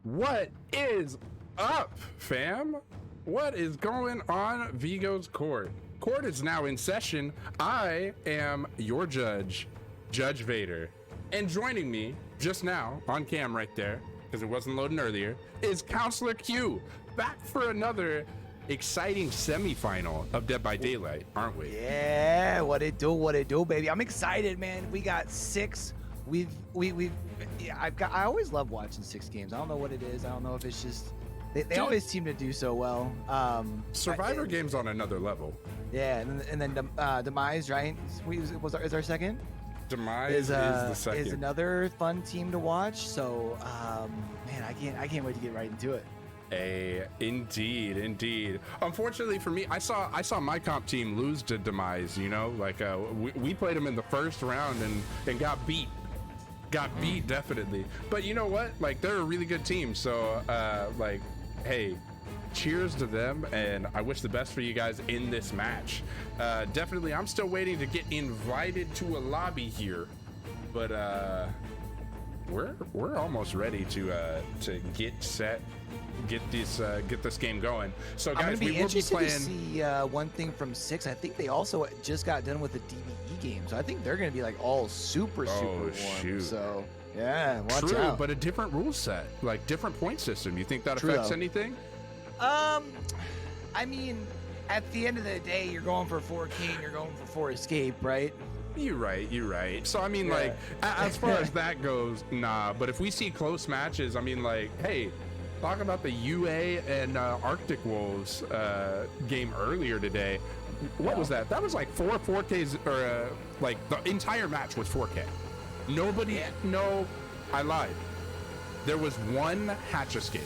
What is up, fam? What is going on, Vigo's Court? Court is now in session. I am your judge, Judge Vader. And joining me just now on cam right there, because it wasn't loading earlier, is Counselor Q, back for another exciting semifinal of Dead by Daylight, aren't we? Yeah, what it do, baby. I'm excited, man. We got 6. I always love watching 6 games. I don't know what it is. I don't know if it's just they always seem to do so well. Survivor games on another level. Yeah, and then Demise, right? Is our second? Demise is the second. Is another fun team to watch. So, man, I can't wait to get right into it. Indeed. Unfortunately for me, I saw my comp team lose to Demise. You know, like we played them in the first round and got beat. Definitely. But you know what? Like, they're a really good team. So like, hey, cheers to them, and I wish the best for you guys in this match. Definitely, I'm still waiting to get invited to a lobby here, but we're almost ready to get set, get this game going. So guys, we will be playing. To see one thing from 6. I think they also just got done with the DBE game, so I think they're going to be like all super warm. Shoot. So yeah, watch True, out. but a different rule set, like different point system. You think that affects anything? I mean, at the end of the day, you're going for 4 king, you're going for 4 escape, right? You're right. So I mean, like, as far as that goes, nah. But if we see close matches, I mean, like, hey, talk about the UA and Arctic Wolves game earlier today. What was that? That was like 4 4Ks, or like the entire match was 4K. Nobody, no, I lied. There was one hatch escape.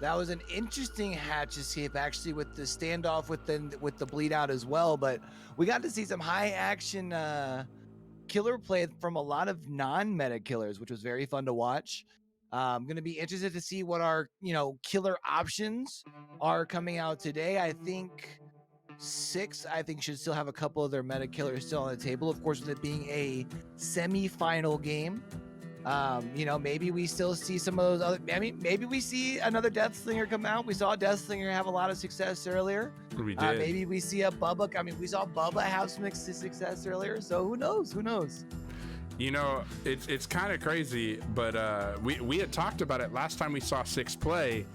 That was an interesting hatch escape, actually, with the standoff with the bleed out as well. But we got to see some high action killer play from a lot of non-meta killers, which was very fun to watch. I'm gonna be interested to see what our killer options are coming out today. I think 6, should still have a couple of their meta killers still on the table. Of course, with it being a semi-final game. Maybe we still see some of those other. I mean, maybe we see another Deathslinger come out. We saw Deathslinger have a lot of success earlier. We did. Maybe we see a Bubba. I mean, we saw Bubba have some success earlier. So who knows? You know, it's kind of crazy, but we had talked about it last time we saw 6 play.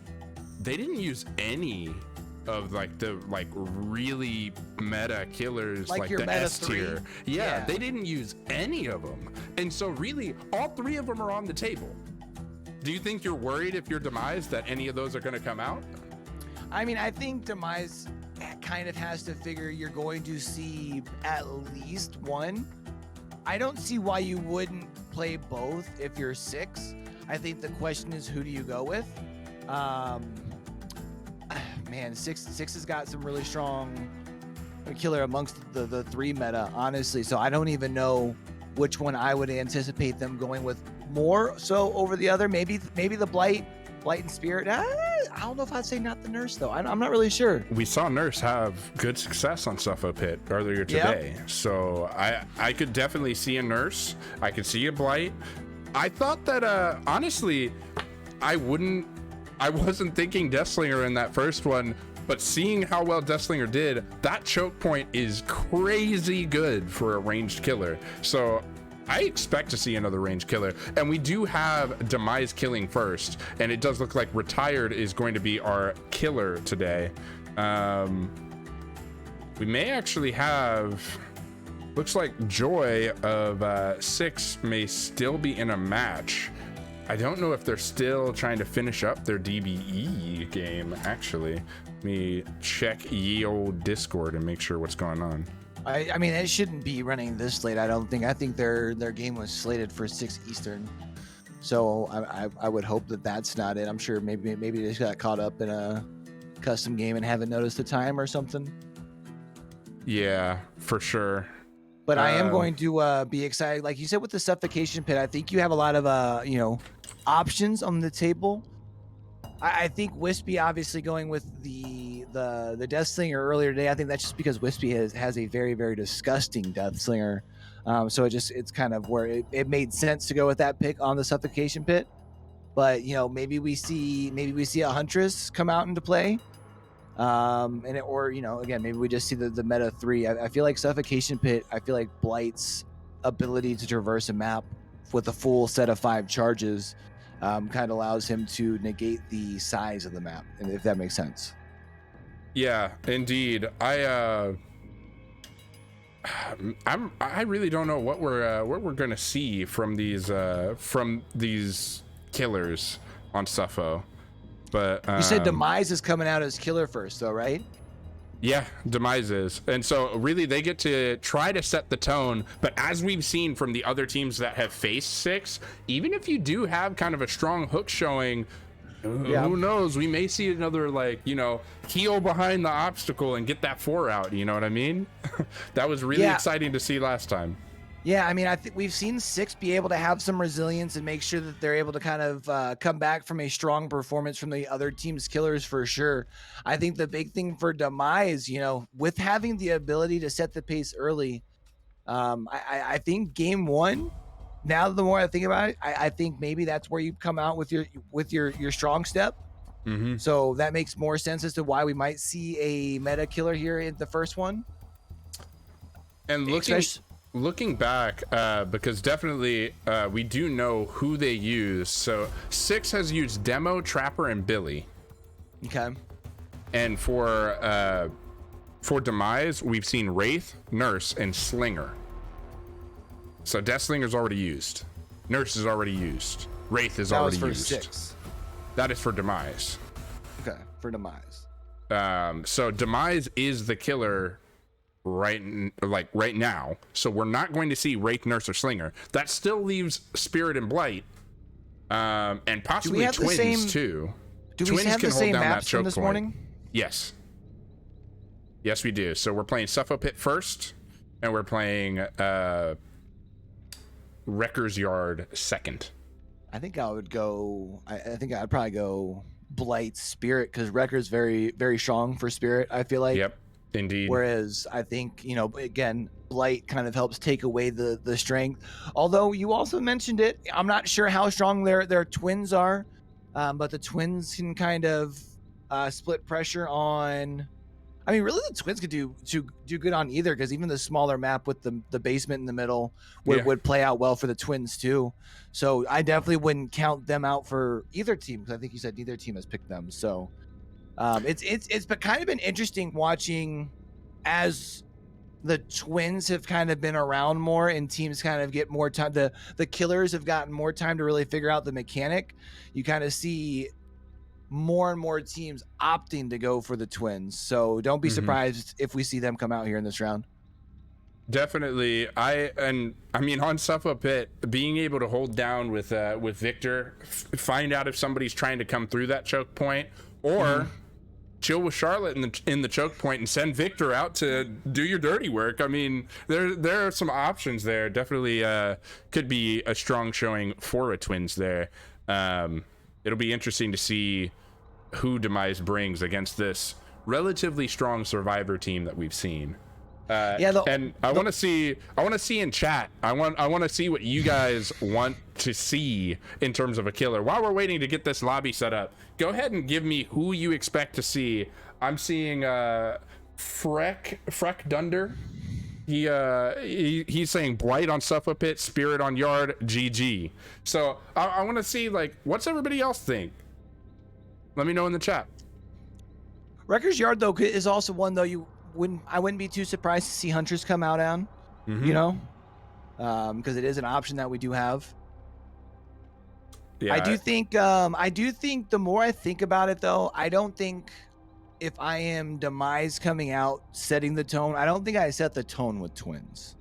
They didn't use any of the really meta killers, like the S tier. Yeah, they didn't use any of them, and so really all 3 of them are on the table. Do you think you're worried if you're Demise that any of those are going to come out? I mean, I think Demise kind of has to figure you're going to see at least one. I don't see why you wouldn't play both if you're 6. I think the question is, who do you go with? Man, 6 has got some really strong killer amongst the 3 meta, honestly. So I don't even know which one I would anticipate them going with more so over the other. Maybe the Blight and Spirit. I don't know if I'd say not the Nurse though. I'm not really sure. We saw Nurse have good success on Suffo Pit earlier today. Yep. So I could definitely see a Nurse. I could see a Blight. I thought that honestly, I wasn't thinking Deathslinger in that first one, but seeing how well Deathslinger did, that choke point is crazy good for a ranged killer. So I expect to see another ranged killer. And we do have Demise killing first, and it does look like Retired is going to be our killer today. We may actually have, looks like Joy of 6 may still be in a match. I don't know if they're still trying to finish up their DBE game, actually. Let me check ye old Discord and make sure what's going on. I mean, it shouldn't be running this late, I don't think. I think their game was slated for 6 Eastern. So I would hope that that's not it. I'm sure maybe they just got caught up in a custom game and haven't noticed the time or something. Yeah, for sure. But I am going to be excited. Like you said, with the Suffocation Pit, I think you have a lot of, options on the table. I think Wispy obviously going with the Deathslinger earlier today. I think that's just because Wispy has a very, very disgusting Deathslinger. So it's kind of where it made sense to go with that pick on the Suffocation Pit. but maybe we see a Huntress come out into play. Or again, maybe we just see the meta 3. I feel like Suffocation Pit, I feel like Blight's ability to traverse a map with a full set of 5 charges kind of allows him to negate the size of the map, and if that makes sense. Yeah, indeed. I really don't know what we're gonna see from these killers on Suffo. But you said Demise is coming out as killer first, though, right? Yeah, Demise is. And so really they get to try to set the tone, but as we've seen from the other teams that have faced 6, even if you do have kind of a strong hook showing, who knows, we may see another heel behind the obstacle and get that 4 out, you know what I mean? That was really exciting to see last time. Yeah, I mean, I think we've seen 6 be able to have some resilience and make sure that they're able to kind of come back from a strong performance from the other team's killers for sure. I think the big thing for Demise, with having the ability to set the pace early, I think game 1, now the more I think about it, I think maybe that's where you come out with your strong step. Mm-hmm. So that makes more sense as to why we might see a meta killer here in the first one. And looking back, because definitely we do know who they use. So 6 has used Demo, Trapper, and Billy. Okay. And for Demise, we've seen Wraith, Nurse, and Slinger. So Deathslinger's already used. Nurse is already used. Wraith is already used. That was for 6. That is for Demise. Okay, for Demise. So Demise is the killer right now, so we're not going to see Wraith, Nurse, or Slinger. That still leaves Spirit and Blight, and possibly Twins too. Do Twins we have can the hold same down maps that choke from this point. morning? Yes, we do. So we're playing Suffo Pit first, and we're playing Wrecker's Yard second. I think I would go. I think I'd probably go Blight Spirit, because Wrecker's very, very strong for Spirit, I feel like. Yep. Indeed. Whereas I think, again, Blight kind of helps take away the strength. Although you also mentioned it, I'm not sure how strong their twins are, but the twins can kind of split pressure on. I mean, really, the twins could do good on either, because even the smaller map with the basement in the middle would play out well for the twins too. So I definitely wouldn't count them out for either team, because I think you said neither team has picked them. So. It's been kind of been interesting watching as the twins have kind of been around more and teams kind of get more time. The killers have gotten more time to really figure out the mechanic. You kind of see more and more teams opting to go for the twins. So don't be surprised if we see them come out here in this round. Definitely. I mean, on Suffo Pit, being able to hold down with Victor, find out if somebody's trying to come through that choke point, or chill with Charlotte in the choke point and send Victor out to do your dirty work. I mean, there are some options there. Definitely could be a strong showing for a twins there. It'll be interesting to see who Demise brings against this relatively strong survivor team that we've seen. And I want to see in chat. I want to see what you guys want to see in terms of a killer. While we're waiting to get this lobby set up, go ahead and give me who you expect to see. I'm seeing Freck Dunder. He's saying Blight on Suffo Pit, Spirit on Yard, GG. So I want to see, what's everybody else think? Let me know in the chat. Wrecker's Yard though is also one though I wouldn't be too surprised to see Hunters come out on, because it is an option that we do have. Yeah, I do think the more I think about it though, I don't think if I am Demise coming out setting the tone, I don't think I set the tone with twins.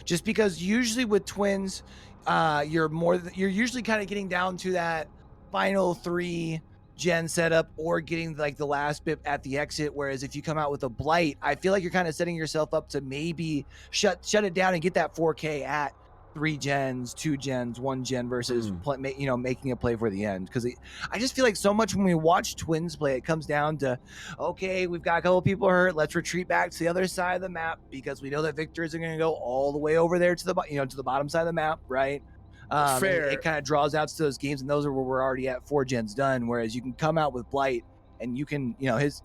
Just because usually with twins, you're usually kind of getting down to that final 3 gen setup or getting the last bit at the exit, whereas if you come out with a Blight, I feel like you're kind of setting yourself up to maybe shut it down and get that 4K at 3 gens, 2 gens, 1 gen versus making a play for the end. Because I just feel like so much when we watch twins play, it comes down to, okay, we've got a couple people hurt, let's retreat back to the other side of the map because we know that Victor isn't going to go all the way over there to the bottom side of the map, right? Fair. It kind of draws out to those games, and those are where we're already at 4 gens done. Whereas you can come out with Blight, and you can, his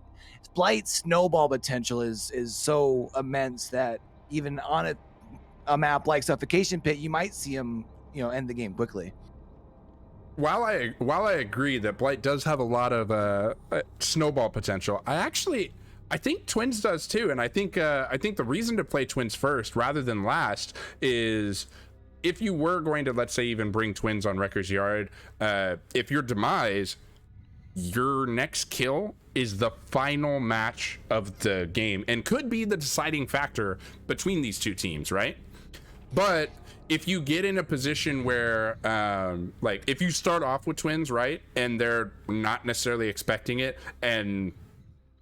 Blight's snowball potential is so immense that even on a map like Suffocation Pit, you might see him, end the game quickly. While I agree that Blight does have a lot of snowball potential, I think Twins does too, and I think the reason to play Twins first rather than last is if you were going to, let's say, even bring Twins on Wrecker's Yard, if you're Demise, your next kill is the final match of the game and could be the deciding factor between these two teams, right? But if you get in a position where like if you start off with Twins, right, and they're not necessarily expecting it, and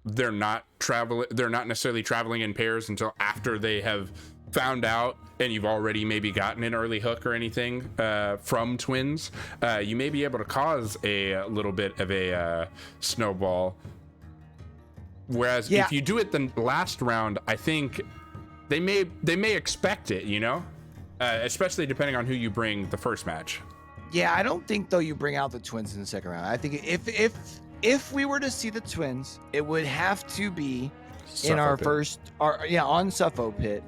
they're not necessarily traveling in pairs until after they have found out, and you've already maybe gotten an early hook or anything from Twins, you may be able to cause a little bit of a snowball. Whereas if you do it the last round, I think they may expect it, especially depending on who you bring the first match. Yeah, I don't think though you bring out the Twins in the second round. I think if we were to see the Twins, it would have to be in our first, on Suffo Pit.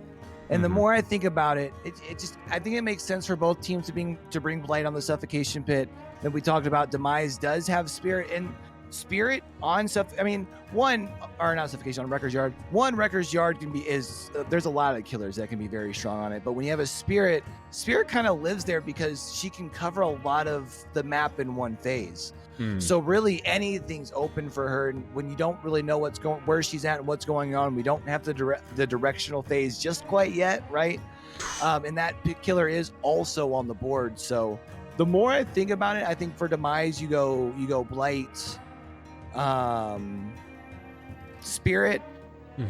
And the more I think about it, I think it makes sense for both teams to bring Blight on the Suffocation Pit. Then we talked about Demise does have Spirit, and Spirit on stuff. I mean, not Suffocation, on Wrecker's Yard. Wrecker's Yard there's a lot of killers that can be very strong on it. But when you have a Spirit kind of lives there because she can cover a lot of the map in one phase. So really anything's open for her, and when you don't really know where she's at and what's going on, we don't have the directional phase just quite yet, right? And that killer is also on the board. So the more I think about it, I think for Demise you go Blight, Spirit,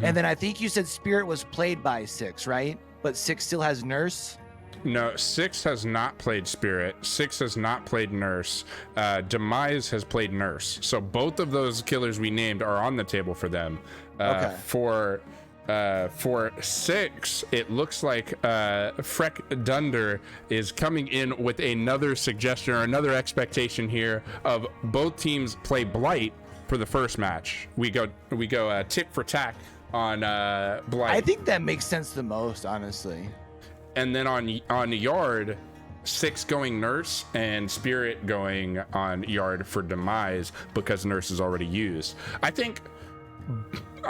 and then I think you said Spirit was played by 6, right? But 6 still has Nurse. No, 6 has not played Spirit. 6 has not played Nurse. Demise has played Nurse. So both of those killers we named are on the table for them. Okay. For 6, it looks like Freck Dunder is coming in with another suggestion or another expectation here of both teams play Blight for the first match. We go tit for tat on Blight. I think that makes sense the most, honestly. And then on Yard, 6 going Nurse and Spirit going on Yard for Demise because Nurse is already used. I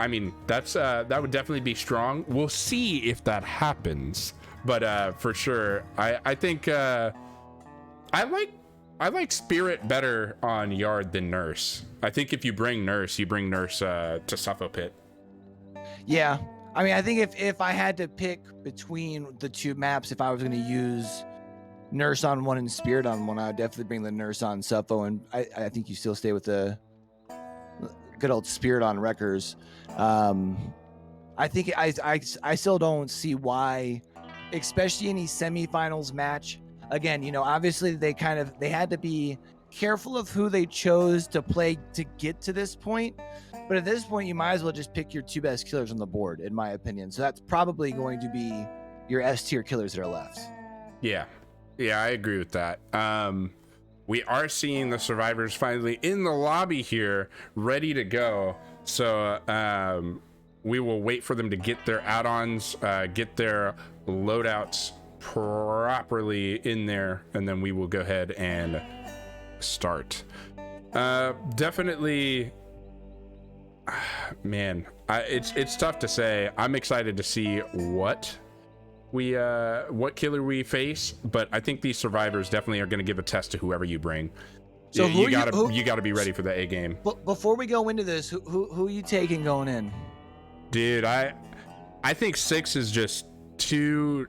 mean, that would definitely be strong. We'll see if that happens, but for sure, I think I like Spirit better on Yard than Nurse. I think if you bring Nurse to Suffo Pit. Yeah. I mean, I think if I had to pick between the two maps, if I was going to use Nurse on one and Spirit on one, I would definitely bring the Nurse on Suffo, and I think you still stay with the good old Spirit on Wreckers. I think I still don't see why, especially in a semifinals match. Again, obviously they had to be careful of who they chose to play to get to this point. But at this point, you might as well just pick your 2 best killers on the board, in my opinion. So that's probably going to be your S tier killers that are left. Yeah, I agree with that. We are seeing the survivors finally in the lobby here, ready to go. So we will wait for them to get their add-ons, get their loadouts properly in there, and then we will go ahead and start. Definitely. Man, it's tough to say. I'm excited to see what killer we face, but I think these survivors definitely are going to give a test to whoever you bring. So you gotta be ready for the A game. But before we go into this, who are you taking going in? Dude, I think 6 is just too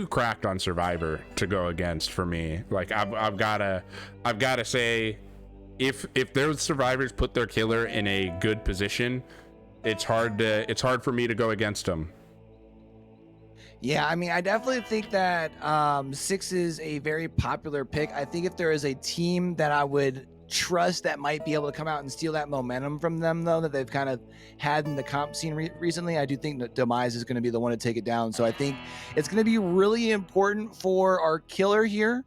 cracked on Survivor to go against for me. Like I've gotta say, if those survivors put their killer in a good position, it's hard for me to go against them. Yeah, I mean, I definitely think that 6 is a very popular pick. I think if there is a team that I would trust that might be able to come out and steal that momentum from them, though, that they've kind of had in the comp scene recently, I do think that Demise is going to be the one to take it down. So I think it's going to be really important for our killer here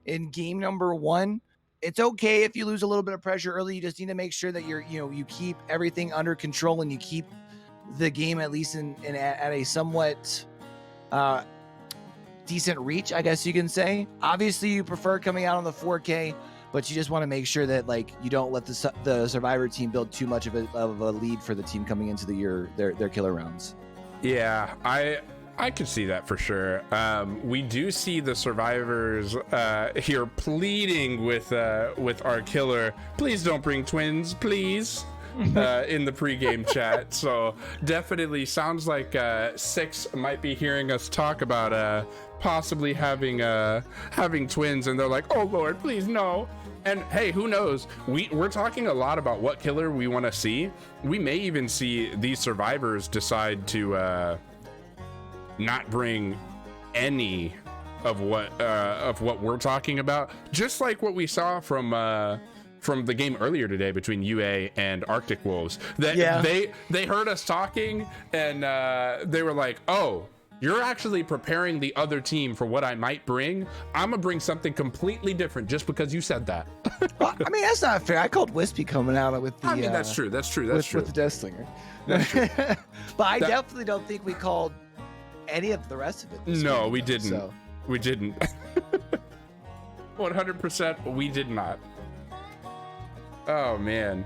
in game number 1. It's okay if you lose a little bit of pressure early. You just need to make sure that you keep everything under control and you keep the game at least at a somewhat decent reach, I guess you can say. Obviously, you prefer coming out on the 4K, but you just want to make sure that like you don't let the Survivor team build too much of a lead for the team coming into their killer rounds. Yeah, I could see that for sure. We do see the survivors here pleading with our killer, please don't bring twins, please, in the pregame chat. So definitely sounds like Six might be hearing us talk about possibly having twins, and they're like, oh Lord, please no. And hey, who knows? We're talking a lot about what killer we want to see. We may even see these survivors decide to not bring any of what we're talking about, just like what we saw from the game earlier today between UA and Arctic Wolves. They heard us talking and they were like, oh, you're actually preparing the other team for what I might bring. I'm gonna bring something completely different just because you said that. Well, I mean, that's not fair. I called Wispy coming out with the. I mean, that's true. That's true. With the Death Slinger. But I definitely don't think we called any of the rest of it. No, we didn't. So. We didn't. 100% we did not. Oh man.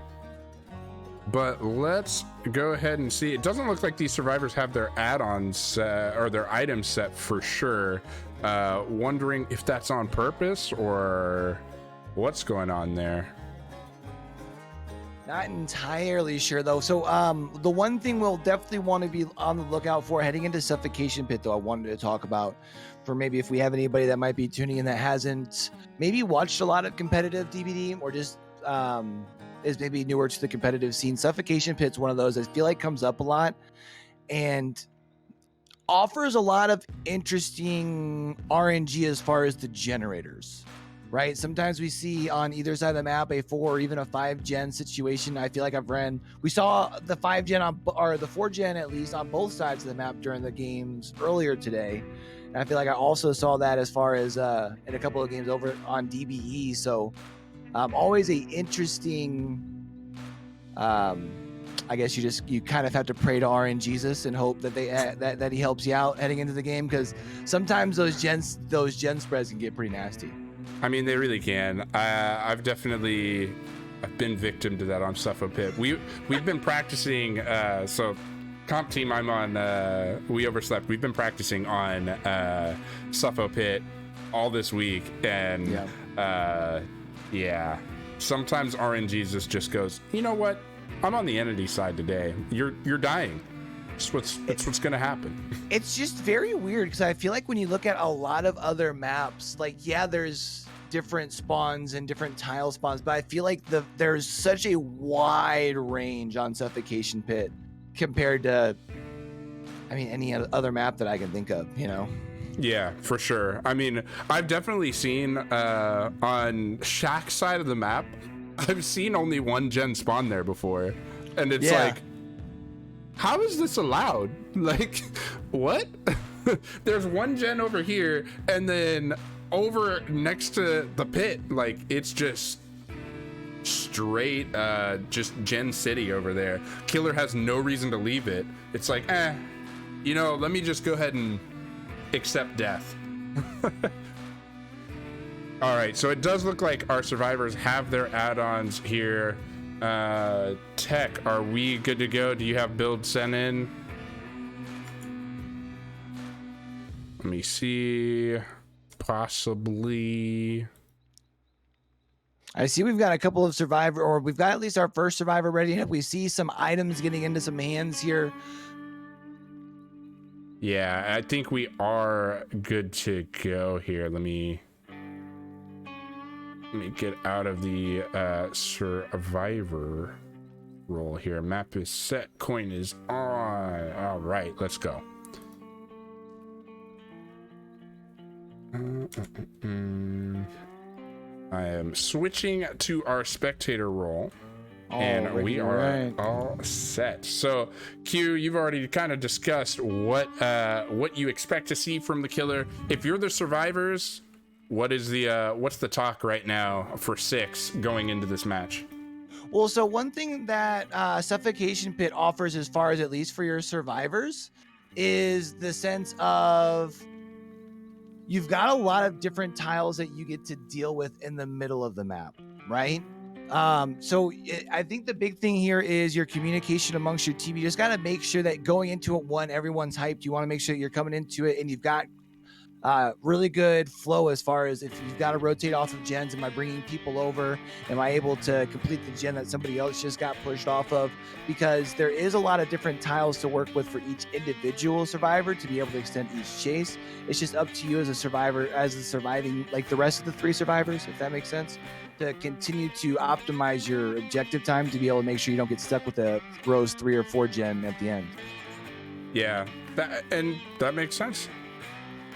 But let's go ahead and see. It doesn't look like these survivors have their add-ons or their items set for sure. Wondering if that's on purpose or what's going on there. Not entirely sure though. So the one thing we'll definitely want to be on the lookout for heading into Suffocation Pit, though, I wanted to talk about for maybe if we have anybody that might be tuning in that hasn't maybe watched a lot of competitive DBD or just is maybe newer to the competitive scene. Suffocation Pit's one of those I feel like comes up a lot and offers a lot of interesting RNG as far as the generators. Right, sometimes we see on either side of the map a 4 or even a 5 gen situation. I feel like we saw the 5 gen or the 4 gen at least on both sides of the map during the games earlier today, and I feel like I also saw that as far as in a couple of games over on DBE. So always a interesting I guess you kind of have to pray to RNGesus and hope that that he helps you out heading into the game, because sometimes those gen spreads can get pretty nasty. I mean, they really can. I've been victim to that on Suffo Pit. We've been practicing. So, comp team I'm on, we overslept. We've been practicing on Suffo Pit all this week, and yeah. Sometimes RNGesus just goes, you know what? I'm on the entity side today. You're dying. It's what's gonna happen. It's just very weird because I feel like when you look at a lot of other maps, like there's different spawns and different tile spawns, but I feel like there's such a wide range on Suffocation Pit compared to, I mean, any other map that I can think of, you know? Yeah, for sure. I mean, I've definitely seen on Shack's side of the map, I've seen only 1 gen spawn there before, and it's like, how is this allowed? Like, what? There's 1 gen over here, and then over next to the pit, like, it's just straight just Gen City over there. Killer has no reason to leave it. It's like, you know, let me just go ahead and accept death. All right, so it does look like our survivors have their add-ons here. Tech, are we good to go? Do you have build sent in? Let me see. Possibly. I see we've got a couple of survivor, or we've got at least our first survivor ready. We see some items getting into some hands here. Yeah, I think we are good to go here. Let me get out of the survivor role here. Map is set, coin is on. All right, let's go. I am switching to our spectator role, and we are all set. So, Q, you've already kind of discussed what you expect to see from the killer. If you're the survivors, what is the what's the talk right now for 6 going into this match? Well, so one thing that Suffocation Pit offers, as far as at least for your survivors, is the sense of you've got a lot of different tiles that you get to deal with in the middle of the map, right? I think the big thing here is your communication amongst your team. You just got to make sure that going into it, one, everyone's hyped. You want to make sure that you're coming into it and you've got really good flow as far as if you've got to rotate off of gens. Am I bringing people over? Am I able to complete the gen that somebody else just got pushed off of? Because there is a lot of different tiles to work with for each individual survivor to be able to extend each chase. It's just up to you as a survivor, as a surviving, like the rest of the 3 survivors, if that makes sense, to continue to optimize your objective time to be able to make sure you don't get stuck with a Rose 3 or 4 gen at the end. Yeah, that makes sense.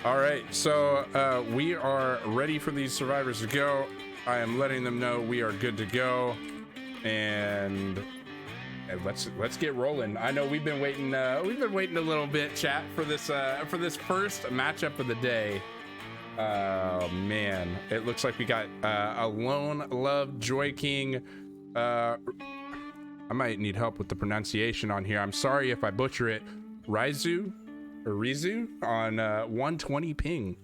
All right, so we are ready for these survivors to go. I am letting them know we are good to go, and let's get rolling. I know we've been waiting a little bit, chat, for this first matchup of the day. Man, it looks like we got a Lone Love Joy King. I might need help with the pronunciation on here. I'm sorry if I butcher it. Rizu on 120 ping,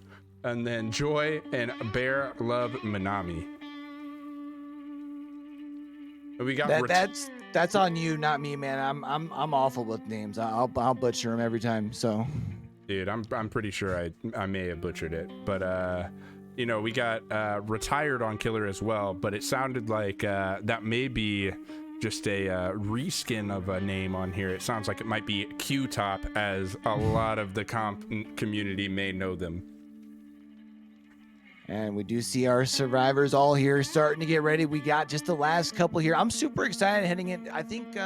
and then Joy and Bear Love Minami. We got that's on you, not me, man. I'm awful with names. I'll butcher them every time. So, dude, I'm pretty sure I may have butchered it, but we got Retired on Killer as well, but it sounded like that may be just a reskin of a name on here. It sounds like it might be Q-Top, as a lot of the comp community may know them. And we do see our survivors all here starting to get ready. We got just the last couple here. I'm super excited heading in. I think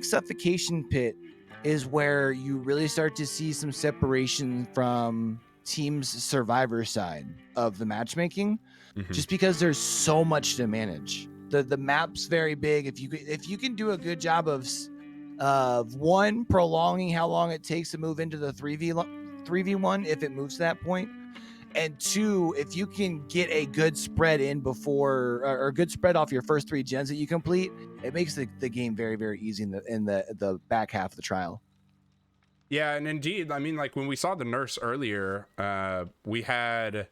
Suffocation Pit is where you really start to see some separation from team's survivor side of the matchmaking, just because there's so much to manage. The map's very big. If you can do a good job of one, prolonging how long it takes to move into the 3v1 if it moves to that point, and 2, if you can get a good spread in before, or a good spread off your first 3 gens that you complete, it makes the game very, very easy in the back half of the trial. Yeah, and indeed, I mean, like when we saw the nurse earlier, we had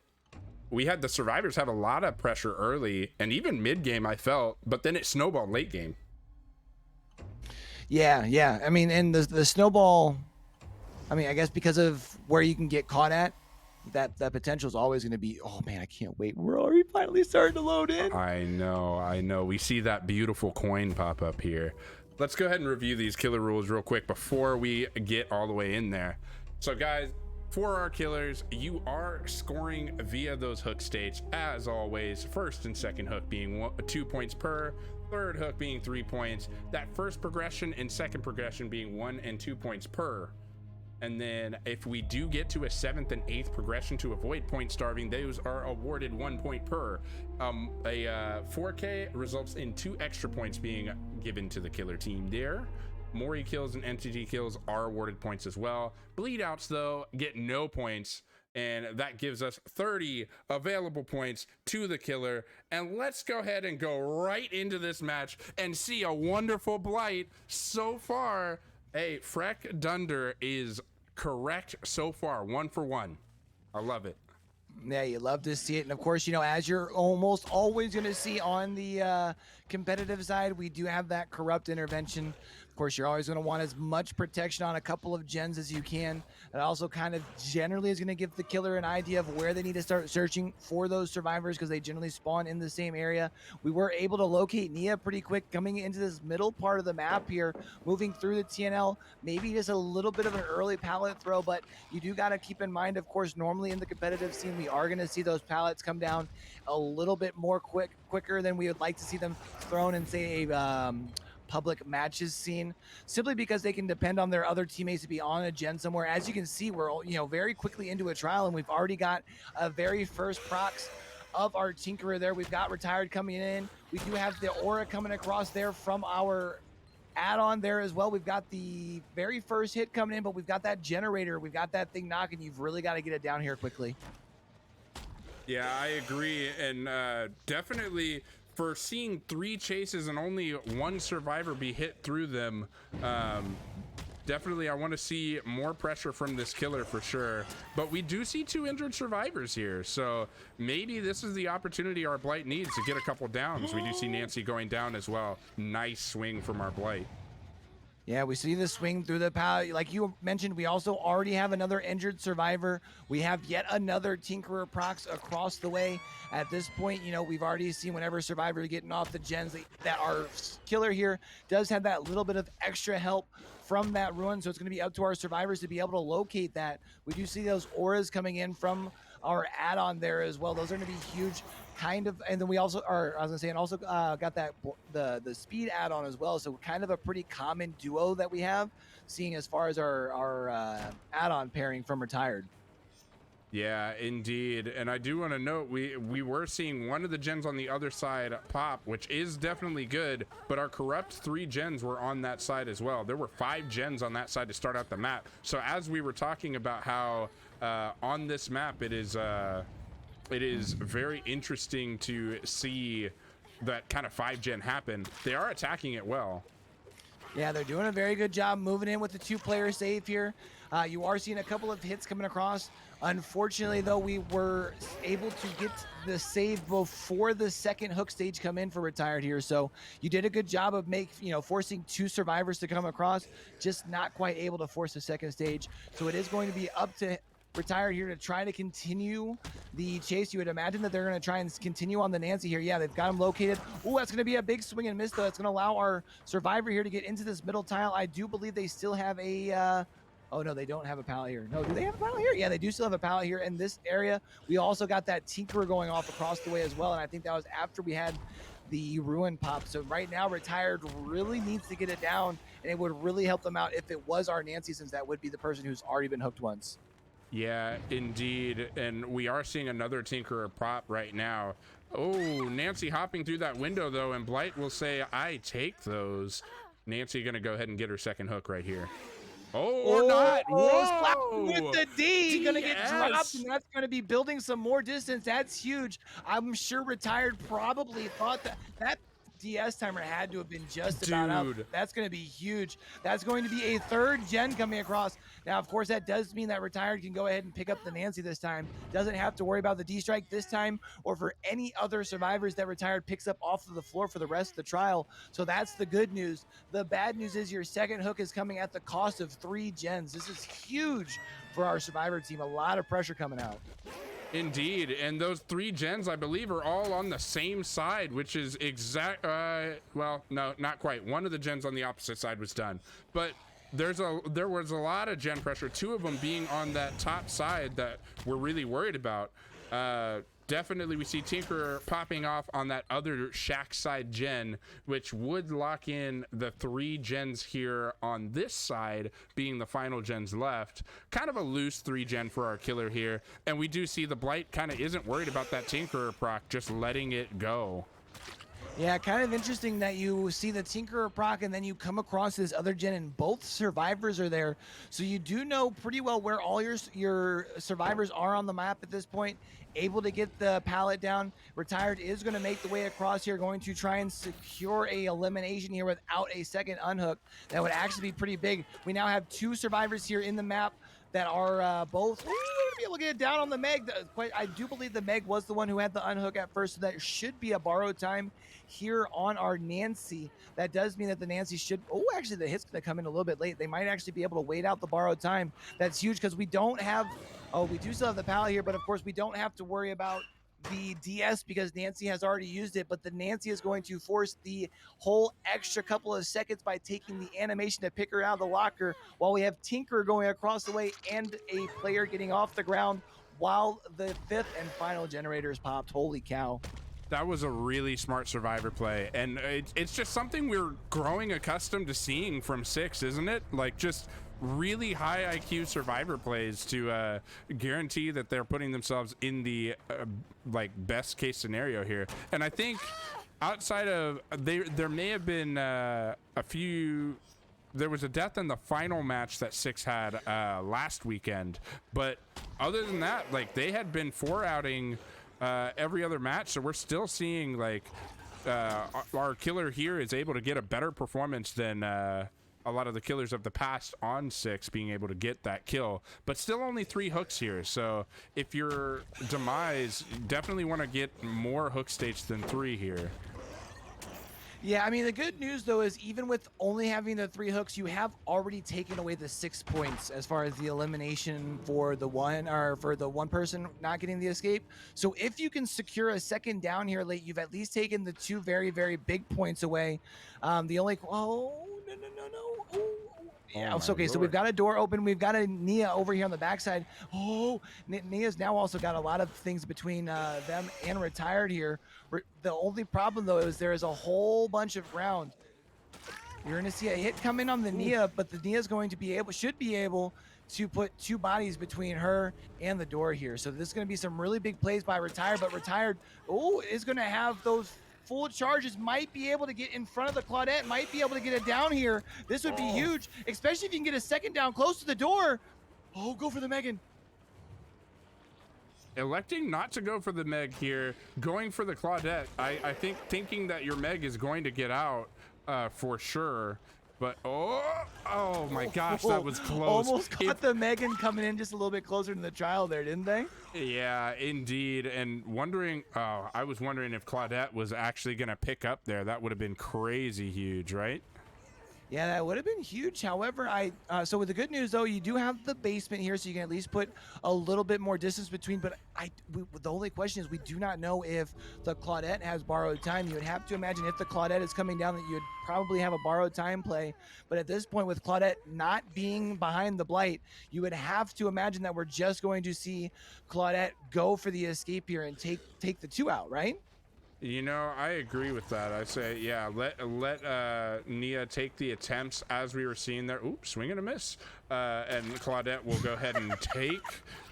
the survivors have a lot of pressure early and even mid game, I felt, but then it snowballed late game. Yeah. I mean, and the snowball, I mean, I guess because of where you can get caught at, that potential is always going to be, oh man, I can't wait. We're already finally starting to load in. I know. We see that beautiful coin pop up here. Let's go ahead and review these killer rules real quick before we get all the way in there. So guys, for our killers, you are scoring via those hook states as always. First and second hook being 2 points per, third hook being 3 points. That first progression and second progression being 1 and 2 points per. And then if we do get to a 7th and 8th progression to avoid point starving, those are awarded 1 point per. A 4K results in 2 extra points being given to the killer team there. Mori kills and entity kills are awarded points as well. Bleed outs, though, get no points, and that gives us 30 available points to the killer. And let's go ahead and go right into this match and see a wonderful blight so far. Hey, Freck Dunder is correct so far, 1 for 1. I love it. Yeah, you love to see it. And of course, as you're almost always going to see on the competitive side, we do have that corrupt intervention. Of course, you're always going to want as much protection on a couple of gens as you can. It also kind of generally is going to give the killer an idea of where they need to start searching for those survivors, because they generally spawn in the same area. We were able to locate Nia pretty quick coming into this middle part of the map here, moving through the TNL. Maybe just a little bit of an early pallet throw, but you do got to keep in mind, of course, normally in the competitive scene, we are going to see those pallets come down a little bit more quicker than we would like to see them thrown in, say, a public matches scene, simply because they can depend on their other teammates to be on a gen somewhere. As you can see, we're very quickly into a trial, and we've already got a very first procs of our Tinkerer there. We've got Retired coming in. We do have the aura coming across there from our add-on there as well. We've got the very first hit coming in, but we've got that generator. We've got that thing knocking. You've really got to get it down here quickly. Yeah, I agree, and definitely for seeing 3 chases and only 1 survivor be hit through them, definitely I want to see more pressure from this killer for sure. But we do see 2 injured survivors here, so maybe this is the opportunity our Blight needs to get a couple downs. We do see Nancy going down as well. Nice swing from our Blight. Yeah, we see the swing through the pallet. Like you mentioned, we also already have another injured survivor. We have yet another Tinkerer procs across the way. At this point, you know, we've already seen whenever survivors are getting off the gens that our killer here does have that little bit of extra help from that ruin. So it's going to be up to our survivors to be able to locate that. We do see those auras coming in from our add-on there as well. Those are going to be huge. Kind of, and then we also are, I was gonna say, and also got that the speed add-on as well. So kind of a pretty common duo that we have, seeing as far as our add-on pairing from Retired. Yeah, indeed. And I do want to note we were seeing one of the gens on the other side pop, which is definitely good, but our corrupt 3 gens were on that side as well. There were 5 gens on that side to start out the map. So as we were talking about how on this map it is very interesting to see that kind of 5 gen happen. They are attacking it well. Yeah, they're doing a very good job moving in with the 2-player save here. You are seeing a couple of hits coming across. Unfortunately, though, we were able to get the save before the second hook stage come in for Retired here. So you did a good job of forcing 2 survivors to come across, just not quite able to force the second stage. So it is going to be up to Retired here to try to continue the chase. You would imagine that they're going to try and continue on the Nancy here. Yeah, they've got him located. Oh, that's going to be a big swing and miss, though. That's going to allow our survivor here to get into this middle tile. I do believe they still have a oh no, they don't have a pallet here. No, do they have a pallet here? Yeah, they do still have a pallet here in this area. We also got that Tinkerer going off across the way as well, and I think that was after we had the ruin pop. So right now Retired really needs to get it down, and it would really help them out if it was our Nancy, since that would be the person who's already been hooked once. Yeah, indeed. And we are seeing another Tinkerer prop right now. Oh, Nancy hopping through that window, though, and Blight will say, I take those. Nancy going to go ahead and get her second hook right here. Oh, or not. Whoa! With the D, going to get dropped, and that's going to be building some more distance. That's huge. I'm sure Retired probably thought that DS timer had to have been just about up. That's going to be huge. That's going to be a 3rd gen coming across. Now, of course, that does mean that Retired can go ahead and pick up the Nancy this time. Doesn't have to worry about the D-strike this time or for any other survivors that Retired picks up off of the floor for the rest of the trial. So that's the good news. The bad news is your second hook is coming at the cost of 3 gens. This is huge for our survivor team. A lot of pressure coming out. Indeed, and those 3 gens, I believe, are all on the same side, which is exact. Well, no, not quite. One of the gens on the opposite side was done, but there was a lot of gen pressure. 2 of them being on that top side that we're really worried about. Definitely, we see Tinkerer popping off on that other shack side gen, which would lock in the 3 gens here on this side, being the final gens left. Kind of a loose 3 gen for our killer here. And we do see the Blight kind of isn't worried about that Tinkerer proc, just letting it go. Yeah, kind of interesting that you see the Tinkerer proc and then you come across this other gen and both survivors are there. So you do know pretty well where all your survivors are on the map at this point, able to get the pallet down. Retired is going to make the way across here, going to try and secure a elimination here without a second unhook. That would actually be pretty big. We now have 2 survivors here in the map that are both be able to get down on the Meg. I do believe the Meg was the one who had the unhook at first, so that should be a borrowed time here on our Nancy. That does mean that the Nancy should, oh, actually the hit's gonna come in a little bit late. They might actually be able to wait out the borrowed time. That's huge because we don't have, oh, we do still have the pallet here, but of course we don't have to worry about the DS because Nancy has already used it, but the Nancy is going to force the whole extra couple of seconds by taking the animation to pick her out of the locker while we have Tinker going across the way and a player getting off the ground while the 5th and final generator is popped. Holy cow. That was a really smart survivor play, and it's just something we're growing accustomed to seeing from Six, isn't it? Like, just really high IQ survivor plays to guarantee that they're putting themselves in the like best case scenario here. And I think outside of there may have been a few. There was a death in the final match that Six had last weekend, but other than that, like, they had been 4-outing every other match. So we're still seeing like our killer here is able to get a better performance than a lot of the killers of the past on 6 being able to get that kill, but still only 3 hooks here. So if you're Demise, definitely want to get more hook states than 3 here. Yeah, I mean, the good news though is even with only having the 3 hooks, you have already taken away the 6 points as far as the elimination for the one person not getting the escape. So if you can secure a second down here late, you've at least taken the 2 very, very big points away. The only no. Ooh. Yeah, it's okay. So we've got a door open. We've got a Nia over here on the backside. Oh, Nia's now also got a lot of things between them and retired here. The only problem though is there is a whole bunch of ground. You're going to see a hit come in on the Nia, but the Nia's going to should be able to put 2 bodies between her and the door here. So this is going to be some really big plays by retired, but retired is going to have those full charges, might be able to get in front of the Claudette, might be able to get it down here. This would be huge, especially if you can get a second down close to the door. Oh, go for the Megan. Electing not to go for the Meg here, going for the Claudette. I think thinking that your Meg is going to get out for sure. But oh my gosh, that was close. Almost caught the Megan coming in just a little bit closer to the trial there, didn't they? Yeah, indeed. And I was wondering if Claudette was actually going to pick up there. That would have been crazy huge, right? Yeah, that would have been huge. However, so with the good news though, you do have the basement here, so you can at least put a little bit more distance between. But the only question is we do not know if the Claudette has borrowed time. You would have to imagine if the Claudette is coming down that you would probably have a borrowed time play. But at this point, with Claudette not being behind the blight, you would have to imagine that we're just going to see Claudette go for the escape here and take the 2 out, right? You know, I agree with that. I say, yeah, let Nia take the attempts as we were seeing there. Oops, swing and a miss. And Claudette will go ahead and take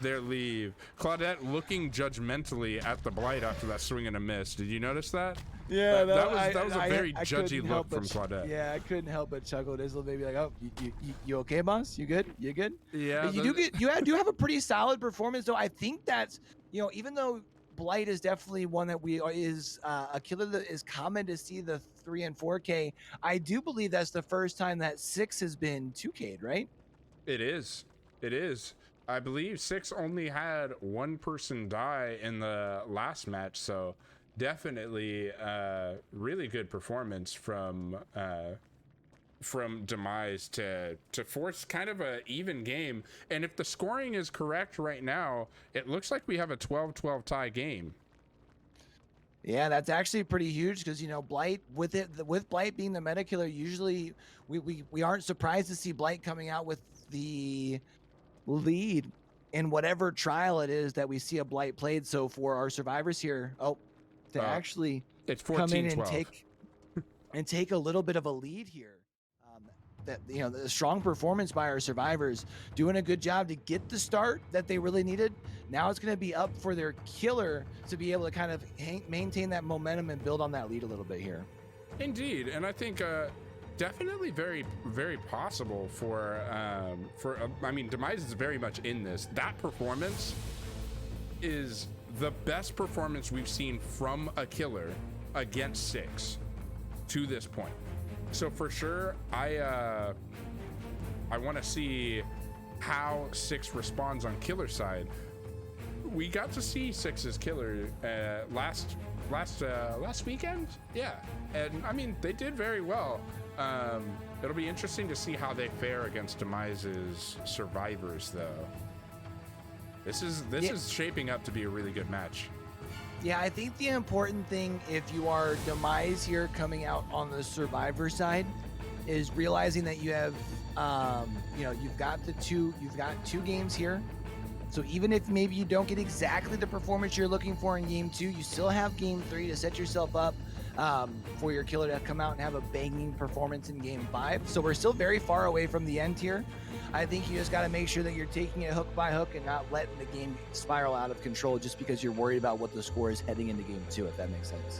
their leave. Claudette looking judgmentally at the blight after that swing and a miss. Did you notice that? Yeah, that was a very judgy look from Claudette. Yeah, I couldn't help but chuckle. This little baby like, oh, you okay, boss? You good? You good? Yeah. You do have a pretty solid performance though. I think that's, even though Blight is definitely one that is a killer that is common to see the 3 and 4K. I do believe that's the first time that 6 has been 2K'd, right? It is. I believe 6 only had 1 person die in the last match, so definitely really good performance from Demise to force kind of a even game. And if the scoring is correct right now, it looks like we have a 12-12 tie game. Yeah, that's actually pretty huge because Blight with Blight being the meta killer, usually we aren't surprised to see Blight coming out with the lead in whatever trial it is that we see a Blight played. So for our survivors here, actually it's come in 14-12. and take a little bit of a lead here. That the strong performance by our survivors, doing a good job to get the start that they really needed. Now it's going to be up for their killer to be able to kind of maintain that momentum and build on that lead a little bit here. Indeed, and I think definitely very, very possible for I mean, Demise is very much in this. That performance is the best performance we've seen from a killer against 6 to this point. So for sure, I want to see how 6 responds on killer side. We got to see 6's killer last weekend, yeah, and I mean they did very well. It'll be interesting to see how they fare against Demise's survivors, though. This is shaping up to be a really good match. Yeah, I think the important thing if you are Demise here coming out on the survivor side is realizing that you have you've got 2 games here. So even if maybe you don't get exactly the performance you're looking for in game 2, you still have game 3 to set yourself up for your killer to come out and have a banging performance in game 5. So we're still very far away from the end here. I think you just got to make sure that you're taking it hook by hook and not letting the game spiral out of control just because you're worried about what the score is heading into game 2, if that makes sense.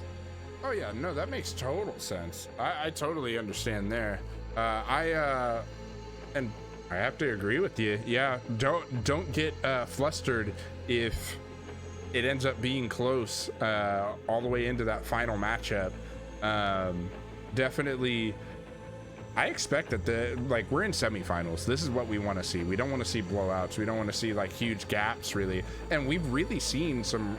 Oh yeah, no, that makes total sense. I totally understand there. And I have to agree with you. Yeah, don't get flustered if it ends up being close all the way into that final matchup. Definitely, I expect that we're in semifinals. This is what we want to see. We don't want to see blowouts. We don't want to see like huge gaps, really. And we've really seen some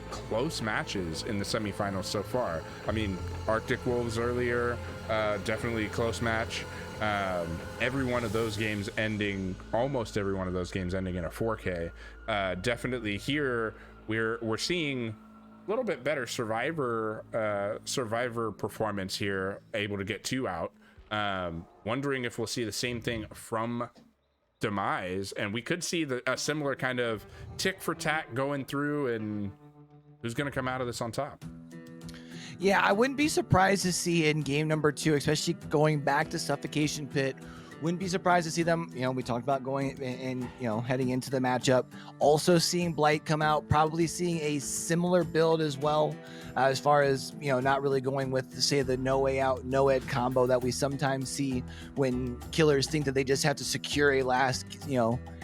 close matches in the semifinals so far. I mean, Arctic Wolves earlier, definitely a close match. Every one of those games ending, almost every one of those games ending in a 4K. Definitely here we're seeing a little bit better survivor performance here, able to get 2 out. Wondering if we'll see the same thing from Demise, and we could see a similar kind of tick for tack going through, and who's going to come out of this on top. Yeah, I wouldn't be surprised to see in game number 2, especially going back to Suffocation Pit. Wouldn't be surprised to see them, we talked about going and, heading into the matchup. Also seeing Blight come out, probably seeing a similar build as well, as far as, not really going with, say, the no way out, no ed combo that we sometimes see when killers think that they just have to secure a last,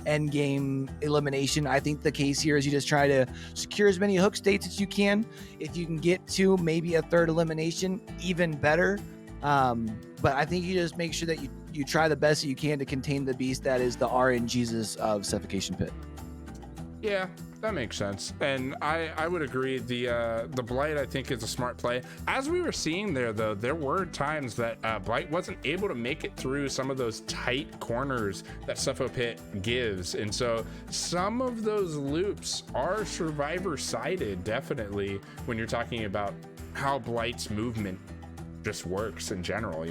end game elimination. I think the case here is you just try to secure as many hook states as you can. If you can get to maybe a 3rd elimination, even better. But I think you just make sure that you try the best that you can to contain the beast that is the RNGesus of Suffocation Pit. Yeah, that makes sense, and I would agree. The Blight, I think, is a smart play. As we were seeing there, though, there were times that Blight wasn't able to make it through some of those tight corners that Suffo Pit gives, and so some of those loops are survivor sided, definitely, when you're talking about how Blight's movement just works in general,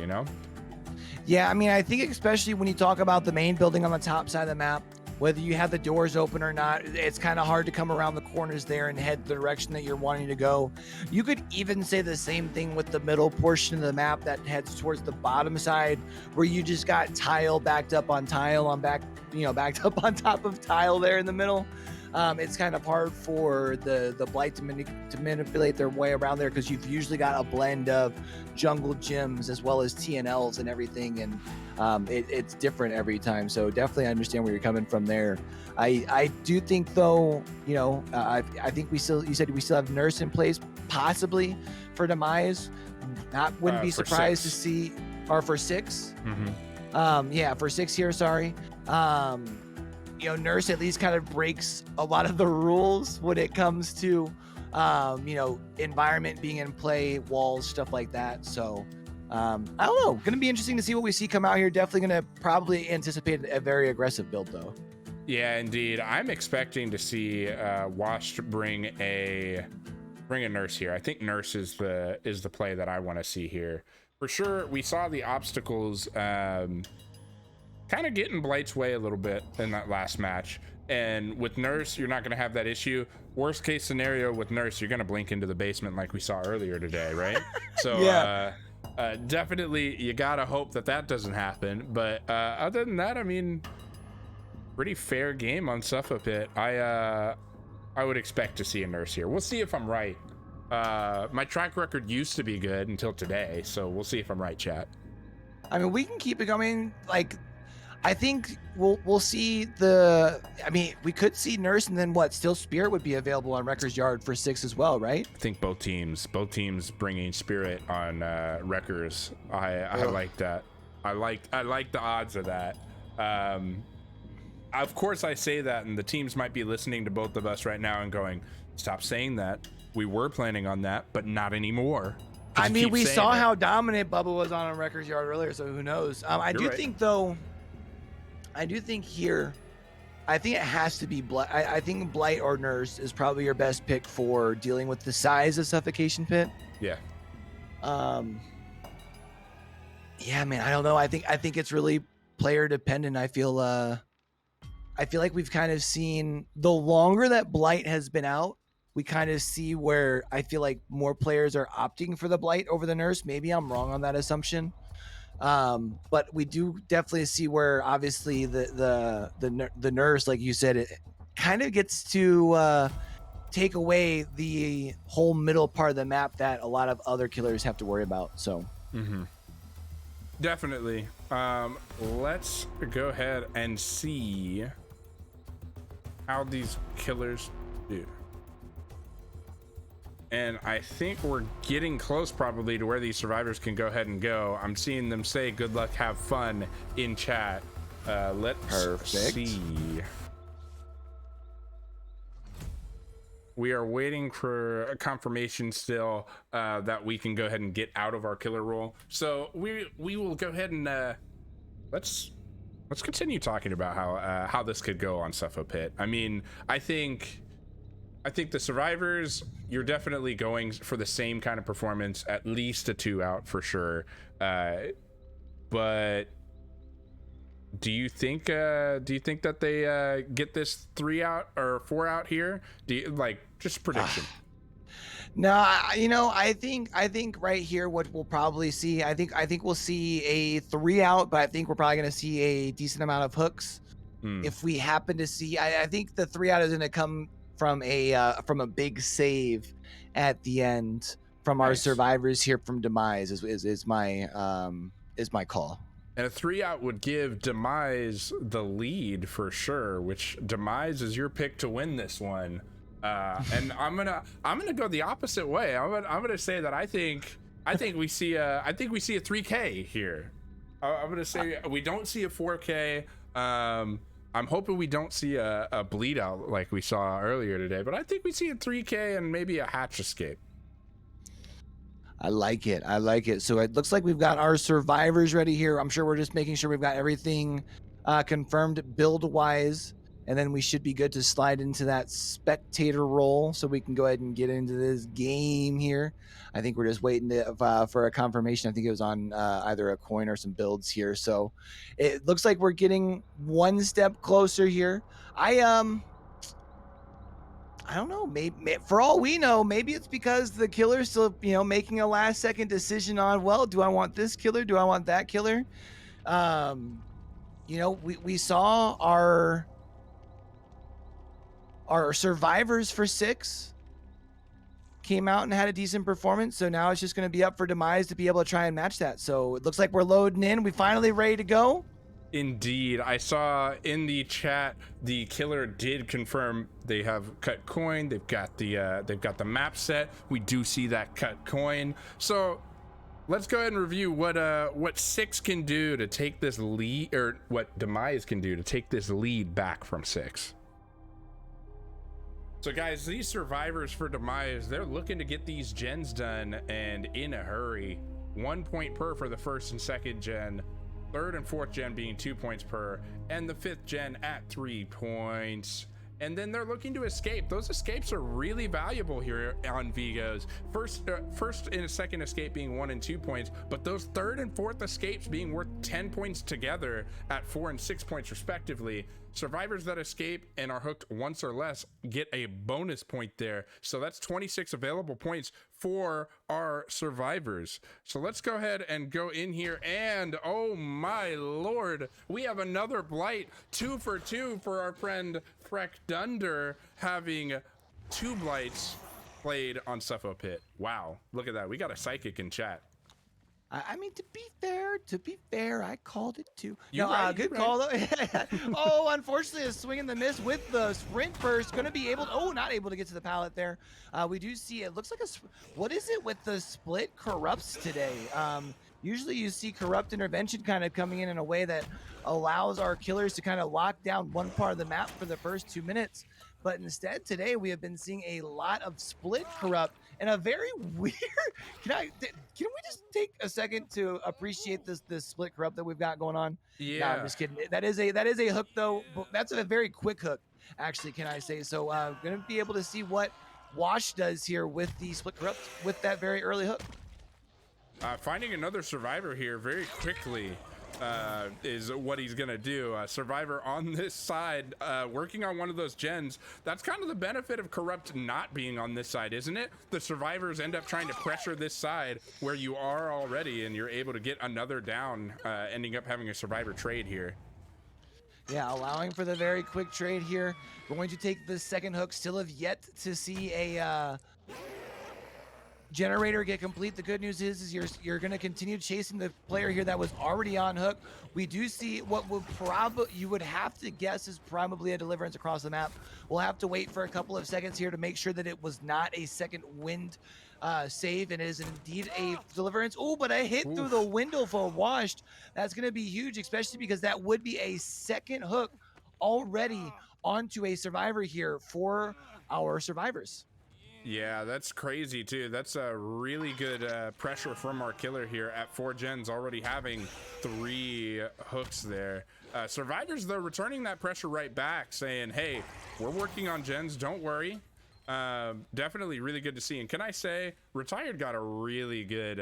Yeah, I mean, I think especially when you talk about the main building on the top side of the map, whether you have the doors open or not, it's kind of hard to come around the corners there and head the direction that you're wanting to go. You could even say the same thing with the middle portion of the map that heads towards the bottom side, where you just got tile backed up on tile backed up on top of tile there in the middle. It's kind of hard for the Blight to manipulate their way around there, because you've usually got a blend of jungle gyms as well as TNLs and everything, and it's different every time. So definitely I understand where you're coming from there. I do think, though, I think you said we still have Nurse in place, possibly for Demise. Wouldn't be surprised to see, or for 6. Mm-hmm. For 6 here, sorry. Nurse at least kind of breaks a lot of the rules when it comes to, environment being in play, walls, stuff like that. So, I don't know. Going to be interesting to see what we see come out here. Definitely going to probably anticipate a very aggressive build, though. Yeah, indeed. I'm expecting to see Wash bring a Nurse here. I think Nurse is the play that I want to see here. For sure, we saw the obstacles kind of get in Blight's way a little bit in that last match, and with Nurse you're not going to have that issue. Worst case scenario with Nurse, you're going to blink into the basement like we saw earlier today, right? So yeah. Definitely you gotta hope that doesn't happen, but other than that, I mean, pretty fair game on Suffo Pit. I would expect to see a Nurse here. We'll see if I'm right. My track record used to be good until today, so we'll see if I'm right, chat. I mean, we can keep it going. I think we'll see we could see Nurse, and then still Spirit would be available on Wrecker's Yard for 6 as well, right? I think both teams bringing Spirit on Wreckers. I like that. I like the odds of that. Of course I say that, and the teams might be listening to both of us right now and going, stop saying that. We were planning on that, but not anymore. I mean, we saw how dominant Bubba was on Wrecker's Yard earlier, so who knows? I do think here, I think it has to be Blight. I think Blight or Nurse is probably your best pick for dealing with the size of Suffocation Pit. Yeah. Yeah, man, I don't know. I think it's really player dependent. I feel like we've kind of seen, the longer that Blight has been out, we kind of see where I feel like more players are opting for the Blight over the Nurse. Maybe I'm wrong on that assumption. But we do definitely see where obviously the Nurse, like you said, it kind of gets to take away the whole middle part of the map that a lot of other killers have to worry about. So definitely. Let's go ahead and see how these killers do. And I think we're getting close probably to where these survivors can go ahead and go. I'm seeing them say good luck, have fun in chat. Let's see. We are waiting for a confirmation still that we can go ahead and get out of our killer role. So we will go ahead and let's continue talking about how this could go on Cepho Pit. I mean, I think the survivors, you're definitely going for the same kind of performance, at least a 2 out for sure. But do you think that they get this 3 out or 4 out here? Do you like just prediction? No, I think right here what we'll probably see, I think we'll see a 3 out, but I think we're probably going to see a decent amount of hooks. If we happen to see, I think the 3 out is going to come from a big save at the end from our survivors here from Demise is my call. And a 3 out would give Demise the lead for sure, which Demise is your pick to win this one. And I'm gonna go the opposite way. I'm gonna say that I think we see a 3K here. I'm gonna say we don't see a 4K. I'm hoping we don't see a bleed out like we saw earlier today, but I think we see a 3K and maybe a hatch escape. I like it. So it looks like we've got our survivors ready here. I'm sure we're just making sure we've got everything confirmed build wise, and then we should be good to slide into that spectator role so we can go ahead and get into this game here. I think we're just waiting for a confirmation. I think it was on either a coin or some builds here. So it looks like we're getting one step closer here. I don't know. Maybe for all we know, maybe it's because the killer's still, making a last second decision on, well, do I want this killer? Do I want that killer? We saw our survivors for 6 came out and had a decent performance. So now it's just going to be up for Demise to be able to try and match that. So it looks like we're loading in. We finally ready to go. Indeed, I saw in the chat the killer did confirm they have cut coin. They've got the map set. We do see that cut coin. So let's go ahead and review what 6 can do to take this lead, or what Demise can do to take this lead back from 6. So guys, these survivors for Demise, they're looking to get these gens done and in a hurry. 1 point per for the first and second gen. Third and fourth gen being 2 points per, and the 5th gen at 3 points. And then they're looking to escape. Those escapes are really valuable here on Vigos. First and second escape being 1 and 2 points, but those third and fourth escapes being worth 10 points together at 4 and 6 points respectively. Survivors that escape and are hooked once or less get a bonus point there. So that's 26 available points for our survivors. So let's go ahead and go in here, and oh my lord, we have another blight. 2 for 2 for our friend Freck Dunder, having 2 blights played on Cepho Pit. Wow, look at that. We got a psychic in chat. I mean, to be fair, I called it too. Good call though. Oh, unfortunately, a swing and the miss with the sprint burst. Going to be not able to get to the pallet there. We do see it looks like what is it with the split corrupts today? Usually you see corrupt intervention kind of coming in a way that allows our killers to kind of lock down one part of the map for the first 2 minutes. But instead today we have been seeing a lot of split corrupt and a very weird. Can we just take a second to appreciate this split corrupt that we've got going on? Yeah. No, I'm just kidding. That is a hook though. That's a very quick hook, actually. Can I say so? Gonna be able to see what Wash does here with the split corrupt with that very early hook. Finding another survivor here very quickly is what he's gonna do. Survivor on this side, working on one of those gens. That's kind of the benefit of corrupt not being on this side, isn't it? The survivors end up trying to pressure this side where you are already, and you're able to get another down, ending up having a survivor trade here. Yeah, allowing for the very quick trade here. Going to take the second hook. Still have yet to see a generator get complete. The good news is you're going to continue chasing the player here that was already on hook. We do see what would probably you would have to guess is probably a deliverance across the map. We'll have to wait for a couple of seconds here to make sure that it was not a second wind save and it is indeed a deliverance. Oh, but a hit through the window for Washed. That's going to be huge, especially because that would be a second hook already onto a survivor here for our survivors. Yeah, that's crazy too. That's a really good pressure from our killer here at 4 gens, already having 3 hooks there. Survivors, though, returning that pressure right back, saying, hey, we're working on gens, don't worry. Definitely really good to see. And can I say, Retired got a really good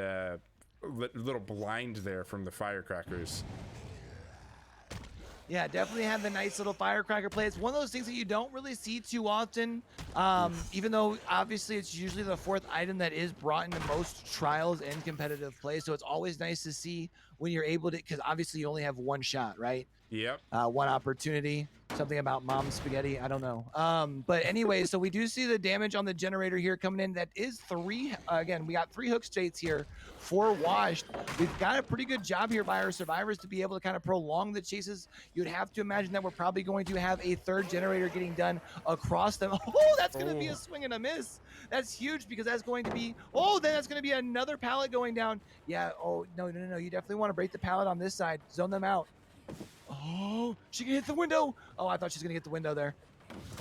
little blind there from the firecrackers. Yeah, definitely had the nice little firecracker play. It's one of those things that you don't really see too often, even though obviously it's usually the 4th item that is brought into most trials and competitive play. So it's always nice to see when you're able to, because obviously you only have one shot, right? Yep. One opportunity. Something about mom spaghetti. I don't know. But anyway, so we do see the damage on the generator here coming in. That is 3. Again, we got 3 hook states here for Washed. We've got a pretty good job here by our survivors to be able to kind of prolong the chases. You'd have to imagine that we're probably going to have a 3rd generator getting done across them. Oh, that's going to be a swing and a miss. That's huge because that's going to be, then that's going to be another pallet going down. Yeah. Oh, no. You definitely want to break the pallet on this side. Zone them out. Oh, she can hit the window. Oh, I thought she was going to get the window there.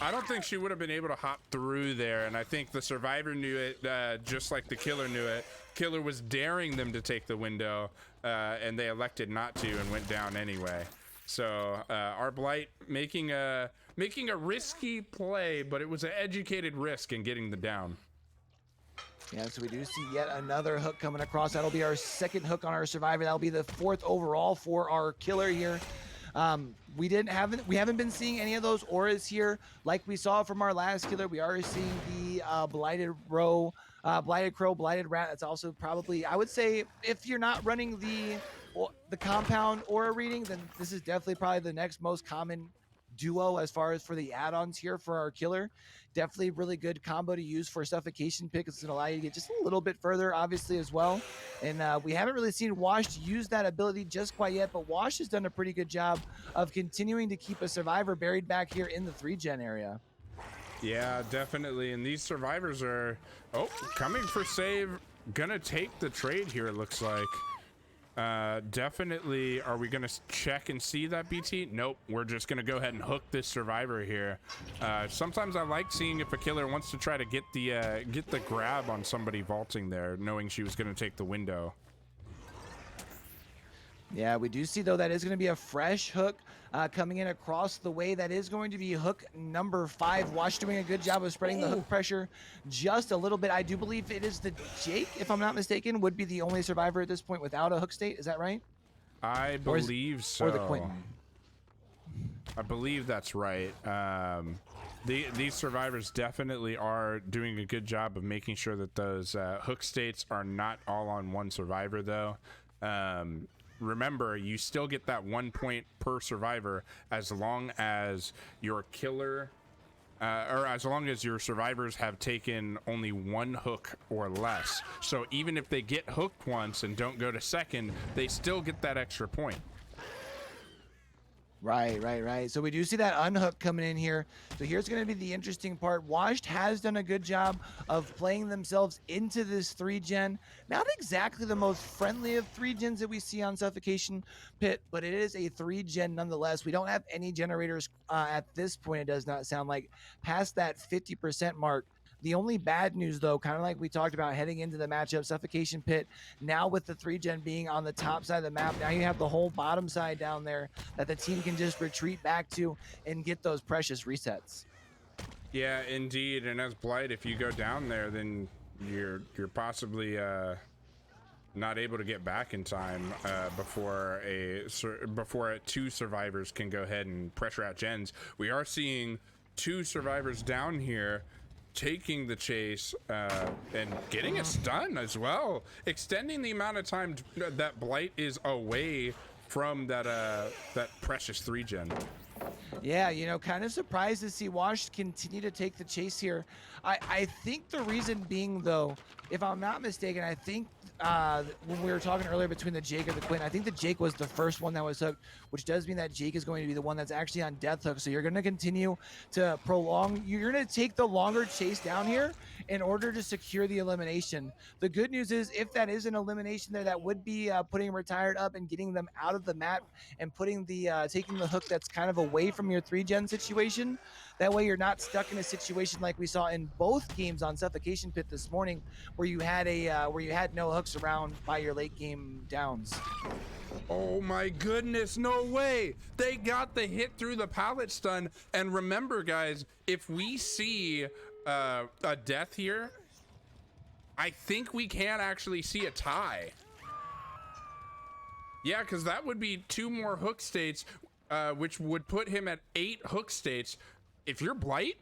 I don't think she would have been able to hop through there, and I think the survivor knew it just like the killer knew it. Killer was daring them to take the window, and they elected not to and went down anyway. So our Blight making a risky play, but it was an educated risk in getting the down. Yeah, so we do see yet another hook coming across. That'll be our 2nd hook on our survivor. That'll be the 4th overall for our killer here. We haven't been seeing any of those auras here like we saw from our last killer. We are seeing the blighted crow, blighted rat. That's also probably, I would say, if you're not running the compound aura reading, then this is definitely probably the next most common duo as far as for the add-ons here for our killer. Definitely really good combo to use for suffocation pick. It's going to allow you to get just a little bit further, obviously, as well. And we haven't really seen Wash use that ability just quite yet, but Wash has done a pretty good job of continuing to keep a survivor buried back here in the 3-gen area. Yeah, definitely. And these survivors are coming for save. Gonna take the trade here, it looks like. Definitely. Are we gonna check and see that BT? Nope, we're just gonna go ahead and hook this survivor here. Sometimes I like seeing if a killer wants to try to get the grab on somebody vaulting there, knowing she was gonna take the window. Yeah, we do see, though, that is going to be a fresh hook coming in across the way. That is going to be hook number 5. Wash doing a good job of spreading the hook pressure just a little bit. I do believe it is the Jake, if I'm not mistaken, would be the only survivor at this point without a hook state. Is that right? I believe so. Or the Quentin. I believe that's right. These survivors definitely are doing a good job of making sure that those hook states are not all on one survivor, though. Remember, you still get that 1 point per survivor as long as your killer or as long as your survivors have taken only 1 hook or less. So even if they get hooked once and don't go to 2nd, they still get that extra point. Right. So we do see that unhook coming in here. So here's going to be the interesting part. Washed has done a good job of playing themselves into this 3-gen. Not exactly the most friendly of 3-gens that we see on Suffocation Pit, but it is a 3-gen nonetheless. We don't have any generators at this point, it does not sound like, past that 50% mark. The only bad news, though, kind of like we talked about heading into the matchup, Suffocation Pit, now with the 3-gen being on the top side of the map, now you have the whole bottom side down there that the team can just retreat back to and get those precious resets. Yeah, indeed. And as Blight, if you go down there, then you're possibly not able to get back in time before 2 survivors can go ahead and pressure out gens. We are seeing 2 survivors down here taking the chase and getting a stun as well, extending the amount of time that Blight is away from that precious 3-gen. Yeah, you know, kind of surprised to see Wash continue to take the chase here. I think the reason being, though, if I'm not mistaken, I think when we were talking earlier between the Jake or the Quinn, I think the Jake was the first one that was hooked, which does mean that Jake is going to be the one that's actually on death hook. So you're going to continue to prolong. You're going to take the longer chase down here in order to secure the elimination. The good news is, if that is an elimination there, that would be putting retired up and getting them out of the map and putting the taking the hook that's kind of away from your 3-gen situation. That way you're not stuck in a situation like we saw in both games on Suffocation Pit this morning, where you had no hooks around by your late game downs. Oh my goodness, no way. They got the hit through the pallet stun. And remember, guys, if we see a death here, I think we can actually see a tie. Yeah, because that would be 2 more hook states, which would put him at 8 hook states. If you're Blight,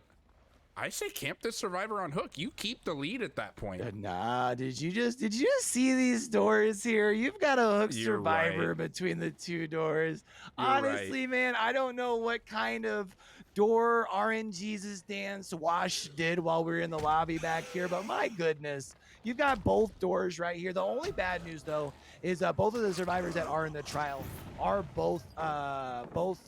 I say camp this survivor on hook. You keep the lead at that point. Nah, did you just see these doors here? You've got a hook You're survivor right. between the 2 doors. You're Honestly, right. man, I don't know what kind of door RNGesus dance Wash did while we were in the lobby back here, but my goodness, you've got both doors right here. The only bad news, though, is both of the survivors that are in the trial are both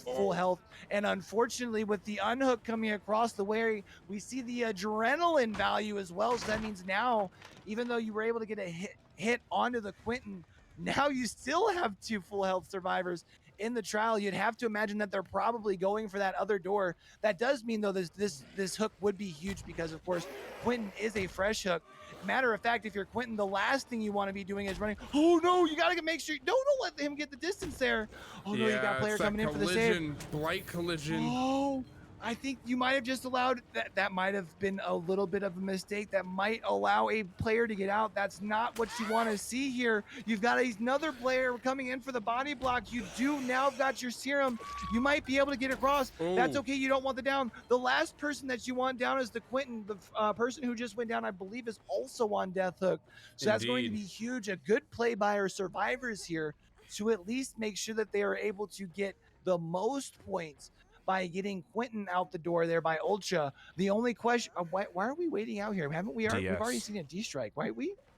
full health, and unfortunately, with the unhook coming across the way, we see the adrenaline value as well. So that means now, even though you were able to get a hit onto the Quentin, now you still have 2 full health survivors in the trial. You'd have to imagine that they're probably going for that other door. That does mean, though, this hook would be huge because, of course, Quentin is a fresh hook. Matter of fact, if you're Quentin, the last thing you want to be doing is running. Oh no, you gotta make sure don't let him get the distance there. Oh no, you got a player coming in for the save. Blight collision. Oh, I think you might have just allowed that might have been a little bit of a mistake. That might allow a player to get out. That's not what you want to see here. You've got another player coming in for the body block. You do now have got your serum. You might be able to get across. Ooh. That's okay. You don't want the down. The last person that you want down is the Quentin. The person who just went down, I believe, is also on death hook. So that's going to be huge. A good play by our survivors here to at least make sure that they are able to get the most points by getting Quentin out the door there by Ultra. The only question, why are we waiting out here? Haven't we? We've already seen a D-strike, right?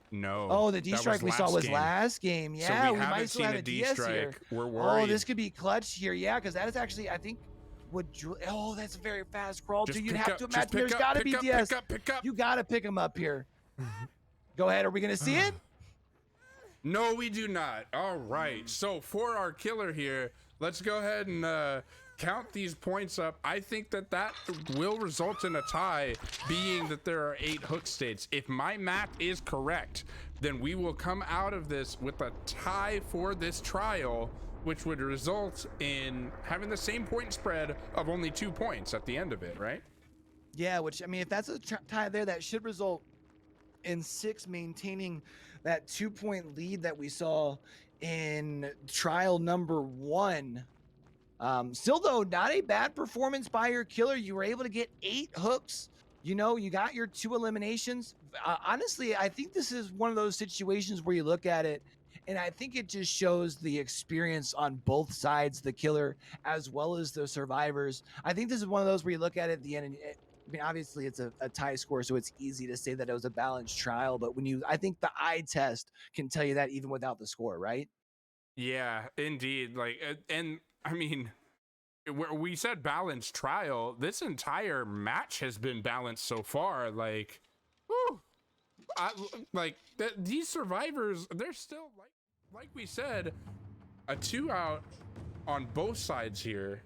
No. Oh, the D-strike we saw was last game. Yeah, so we might still have a DS here. We're worried. Oh, this could be clutch here. Yeah, because that is actually, I think, oh, that's a very fast crawl too. You'd have to imagine there's got to be DS. Pick up. You got to pick him up here. Go ahead. Are we going to see it? No, we do not. All right. So for our killer here, let's go ahead and count these points up. I think that will result in a tie, being that there are 8 hook states. If my math is correct, then we will come out of this with a tie for this trial, which would result in having the same point spread of only 2 points at the end of it, right? Yeah, which, I mean, if that's a tie there, that should result in 6 maintaining that 2-point lead that we saw in trial number 1. Still, though, not a bad performance by your killer. You were able to get 8 hooks. You know, you got your 2 eliminations. Honestly, I think this is one of those situations where you look at it, and I think it just shows the experience on both sides, the killer as well as the survivors. I think this is one of those where you look at it at the end, and I mean, obviously it's a tie score, so it's easy to say that it was a balanced trial. But I think the eye test can tell you that even without the score, right? Yeah, indeed. Like, and I mean, we said balanced trial. This entire match has been balanced so far. Like, whew, these survivors, they're still like we said, a 2 out on both sides here.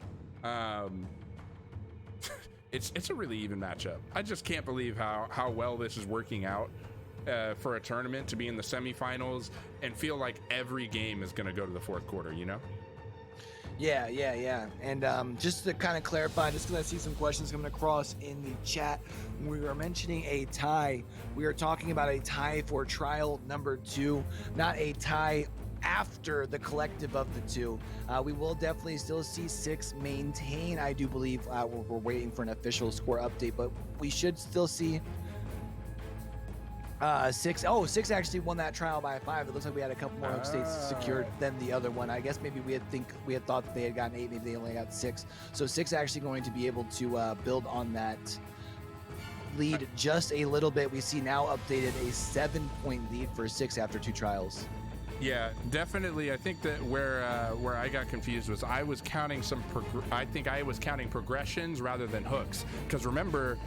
It's a really even matchup. I just can't believe how well this is working out for a tournament to be in the semifinals and feel like every game is going to go to the 4th quarter, you know? Yeah. And just to kind of clarify, just because I see some questions coming across in the chat, when we were mentioning a tie, we are talking about a tie for trial number 2, not a tie after the collective of the 2. We will definitely still see 6 maintain. I do believe we're waiting for an official score update, but we should still see Six actually won that trial by 5. It looks like we had a couple more hook states secured than the other one. I guess maybe we had thought that they had gotten 8, maybe they only got 6. So 6 actually going to be able to build on that lead just a little bit. We see now updated a 7-point lead for 6 after 2 trials. Yeah, definitely. I think that where I got confused was I was counting progressions rather than hooks. Because remember,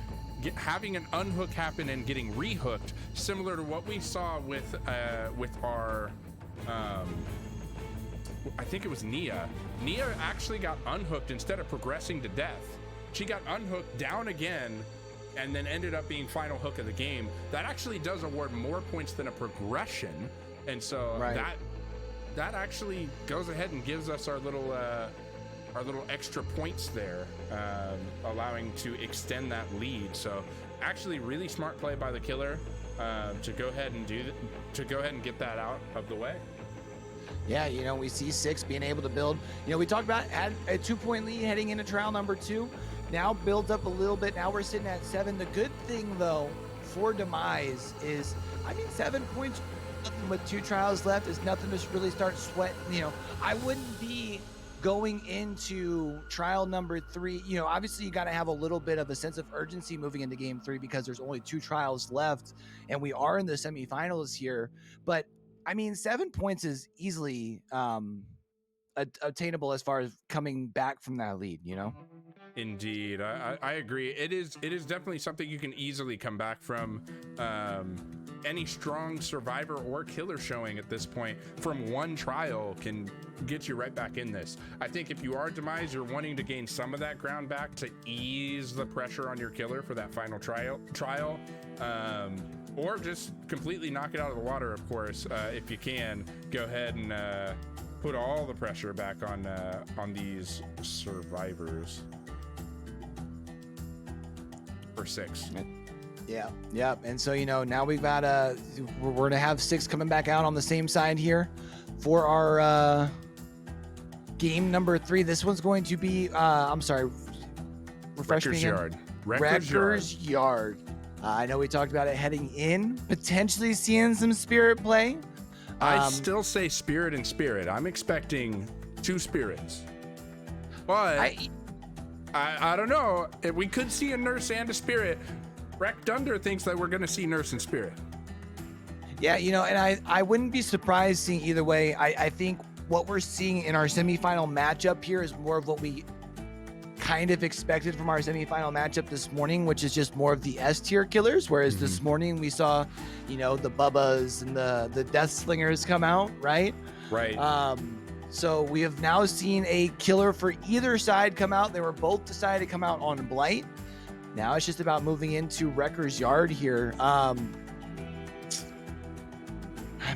having an unhook happen and getting rehooked, similar to what we saw with our I think it was Nia. Nia actually got unhooked instead of progressing to death. She got unhooked down again and then ended up being final hook of the game. That actually does award more points than a progression. And so that actually goes ahead and gives us our little extra points there, allowing to extend that lead. So actually really smart play by the killer to go ahead and get that out of the way. Yeah, you know, we see 6 being able to build. You know, we talked about had a 2-point lead heading into trial number 2. Now builds up a little bit. Now we're sitting at 7. The good thing though for Demise is, I mean, 7 points with 2 trials left is nothing to really start sweating. You know, I wouldn't be going into trial number 3. You know, obviously you got to have a little bit of a sense of urgency moving into game 3 because there's only 2 trials left and we are in the semifinals here. But I mean, 7 points is easily attainable as far as coming back from that lead, you know? Indeed, I agree. It is definitely something you can easily come back from. Any strong survivor or killer showing at this point from one trial can get you right back in this. I think if you are Demise, you're wanting to gain some of that ground back to ease the pressure on your killer for that final trial, or just completely knock it out of the water. Of course, if you can, go ahead and put all the pressure back on these survivors. For 6. Yeah. And so, you know, now we've got we're gonna have 6 coming back out on the same side here for our game number 3. This one's going to be I'm sorry, refresh me again. Wrecker's Yard. I know we talked about it heading in, potentially seeing some spirit play. I still say spirit and spirit. I'm expecting 2 spirits, but I don't know. We could see a nurse and a spirit. Wreck Dunder thinks that we're going to see nurse and spirit. Yeah, you know, and I wouldn't be surprised seeing either way. I think what we're seeing in our semifinal matchup here is more of what we kind of expected from our semifinal matchup this morning, which is just more of the S tier killers. Whereas this morning we saw, you know, the Bubbas and the Death Slingers come out, right? Right. So we have now seen a killer for either side come out. They were both decided to come out on Blight. Now it's just about moving into Wrecker's Yard here. I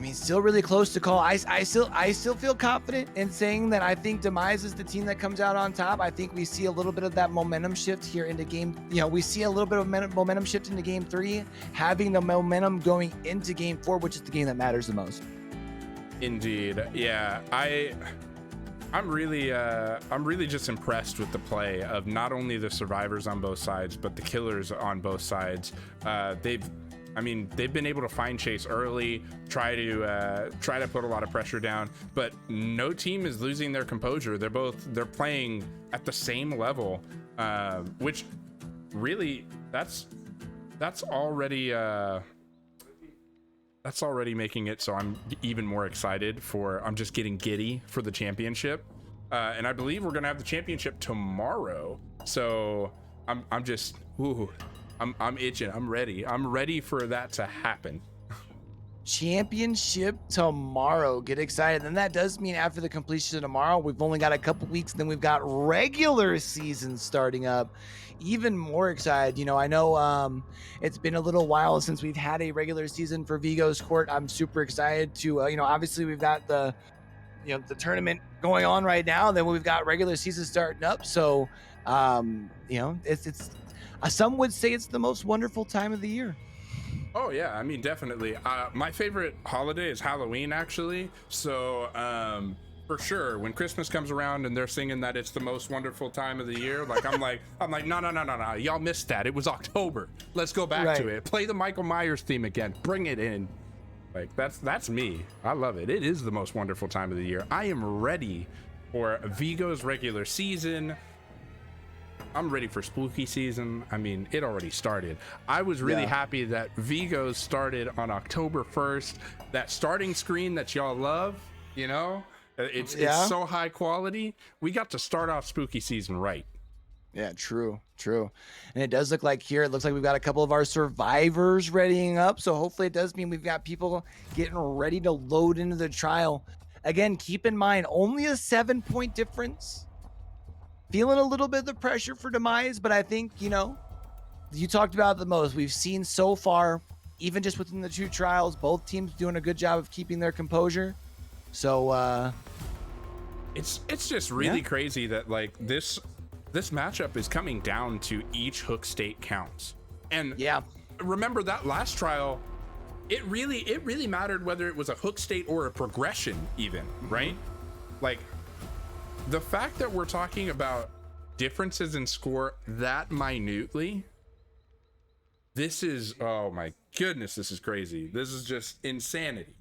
mean, still really close to call. I still feel confident in saying that I think Demise is the team that comes out on top. I think we see a little bit of that momentum shift here into game. You know, we see a little bit of momentum shift into game 3, having the momentum going into game 4, which is the game that matters the most. Indeed. Yeah. I'm really just impressed with the play of not only the survivors on both sides, but the killers on both sides. They've been able to find chase early, try to put a lot of pressure down, but no team is losing their composure. They're playing at the same level, which really that's already making it so I'm even more excited I'm just getting giddy for the championship. And I believe we're gonna have the championship tomorrow. So I'm itching. I'm ready for that to happen. Championship tomorrow. Get excited. And that does mean after the completion of tomorrow, we've only got a couple weeks, and then we've got regular season starting up. Even more excited. You know, I know it's been a little while since we've had a regular season for Vigo's Court. I'm super excited to, you know, obviously we've got the tournament going on right now. Then we've got regular season starting up. So, you know, it's some would say it's the most wonderful time of the year. Oh yeah, I mean, definitely. My favorite holiday is Halloween, actually. So For sure, when Christmas comes around and they're singing that it's the most wonderful time of the year, like I'm like, no, y'all missed that. It was October. Let's go back to it. Play the Michael Myers theme again. Bring it in. Like that's me. I love it. It is the most wonderful time of the year. I am ready for Vigo's regular season. I'm ready for spooky season. I mean, it already started. I was really happy that Vigo's started on October 1st. That starting screen that y'all love, you know? It's so high quality. We got to start off spooky season right. Yeah, true. And it does look like here, it looks like we've got a couple of our survivors readying up. So hopefully it does mean we've got people getting ready to load into the trial. Again, keep in mind, only a 7-point difference. Feeling a little bit of the pressure for Demise, but I think, you know, you talked about it the most. We've seen so far, even just within the 2 trials, both teams doing a good job of keeping their composure. So it's just really crazy that like this matchup is coming down to each hook state counts. And remember that last trial, it really mattered whether it was a hook state or a progression even, right? Like the fact that we're talking about differences in score that minutely, this is, oh my goodness, this is crazy. This is just insanity.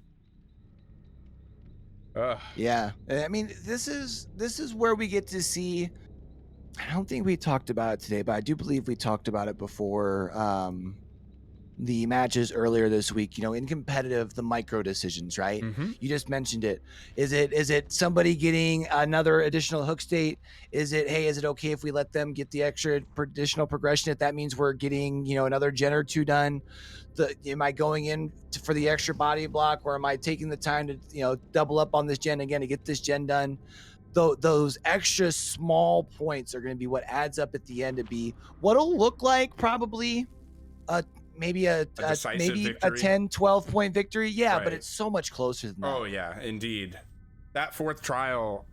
Yeah, I mean, this is where we get to see. I don't think we talked about it today, but I do believe we talked about it before the matches earlier this week. You know, in competitive, the micro decisions, right? You just mentioned it. Is it somebody getting another additional hook state? Is it, hey, is it okay if we let them get the extra additional progression if that means we're getting, you know, another gen or 2 done? Am I going in for the extra body block, or am I taking the time to, you know, double up on this gen again to get this gen done? Those extra small points are going to be what adds up at the end to be what'll look like probably maybe a 10-12 point victory. But it's so much closer than that. Oh yeah, indeed. That 4th trial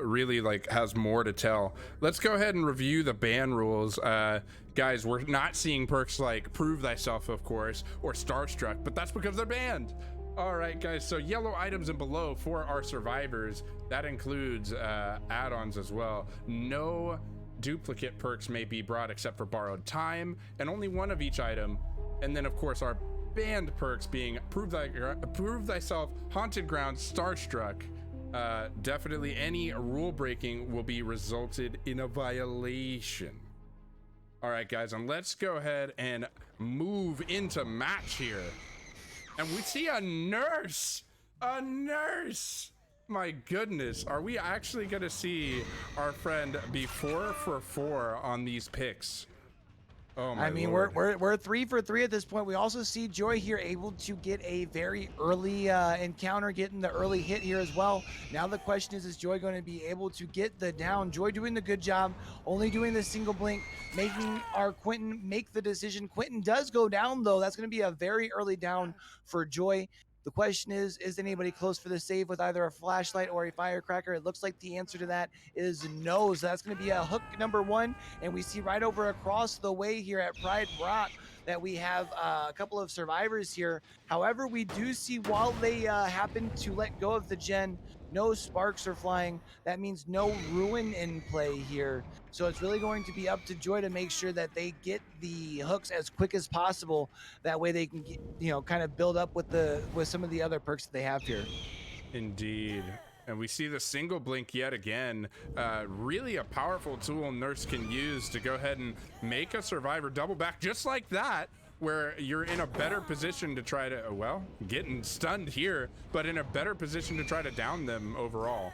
really like has more to tell. Let's go ahead and review the ban rules. Guys, we're not seeing perks like Prove Thyself, of course, or Starstruck, but that's because they're banned. All right, guys, so yellow items and below for our survivors. That includes add-ons as well. No duplicate perks may be brought except for borrowed time, and only one of each item. And then, of course, our banned perks being Prove Thyself, Haunted Ground, Starstruck. Definitely any rule breaking will be resulted in a violation. All right, guys, and let's go ahead and move into match here. And we see a nurse. My goodness, are we actually gonna see our friend be 4 for 4 on these picks? Oh my Lord. we're 3 for 3 at this point. We also see Joy here able to get a very early encounter, getting the early hit here as well. Now the question is Joy going to be able to get the down? Joy doing the good job, only doing the single blink, making our Quentin make the decision. Quentin does go down though. That's going to be a very early down for Joy. The question is anybody close for the save with either a flashlight or a firecracker? It looks like the answer to that is no. So that's going to be a hook number 1. And we see right over across the way here at Pride Rock that we have a couple of survivors here. However, we do see while they happen to let go of the gen, no sparks are flying. That means no ruin in play here. So it's really going to be up to Joy to make sure that they get the hooks as quick as possible. That way they can get, you know, kind of build up with some of the other perks that they have here. Indeed. And we see the single blink yet again. Really a powerful tool Nurse can use to go ahead and make a survivor double back just like that, where you're in a better position to try to, well, getting stunned here, but in a better position to try to down them overall.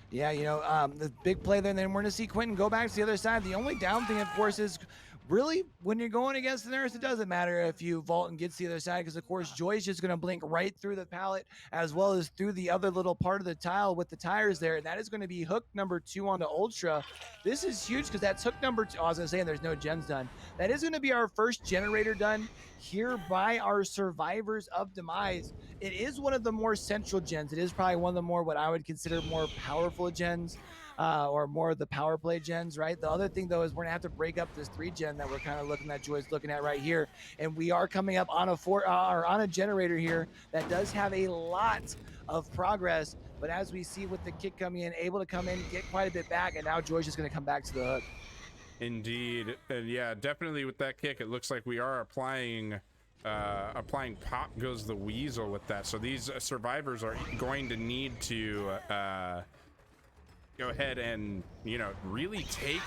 Yeah, you know, the big play there, and then we're going to see Quentin go back to the other side. The only down thing, of course, is really when you're going against the Nurse, it doesn't matter if you vault and get to the other side, because, of course, Joy's just going to blink right through the pallet as well as through the other little part of the tile with the tires there, and that is going to be hook number 2 on the Ultra. This is huge because that's hook number 2. I was going to say, and there's no gens done. That is going to be our first generator done here by our survivors of Demise. It is one of the more central gens. It is probably one of the more what I would consider more powerful gens, or more of the power play gens, right? The other thing though is we're gonna have to break up this 3 gen that we're kind of looking at, Joy's looking at right here, and we are coming up on a generator here that does have a lot of progress But as we see with the kick coming in, able to come in, get quite a bit back, and now Joy's just going to come back to the hook. Indeed. And yeah, definitely with that kick, it looks like we are applying Pop Goes the Weasel with that. So these survivors are going to need to go ahead and, you know, really take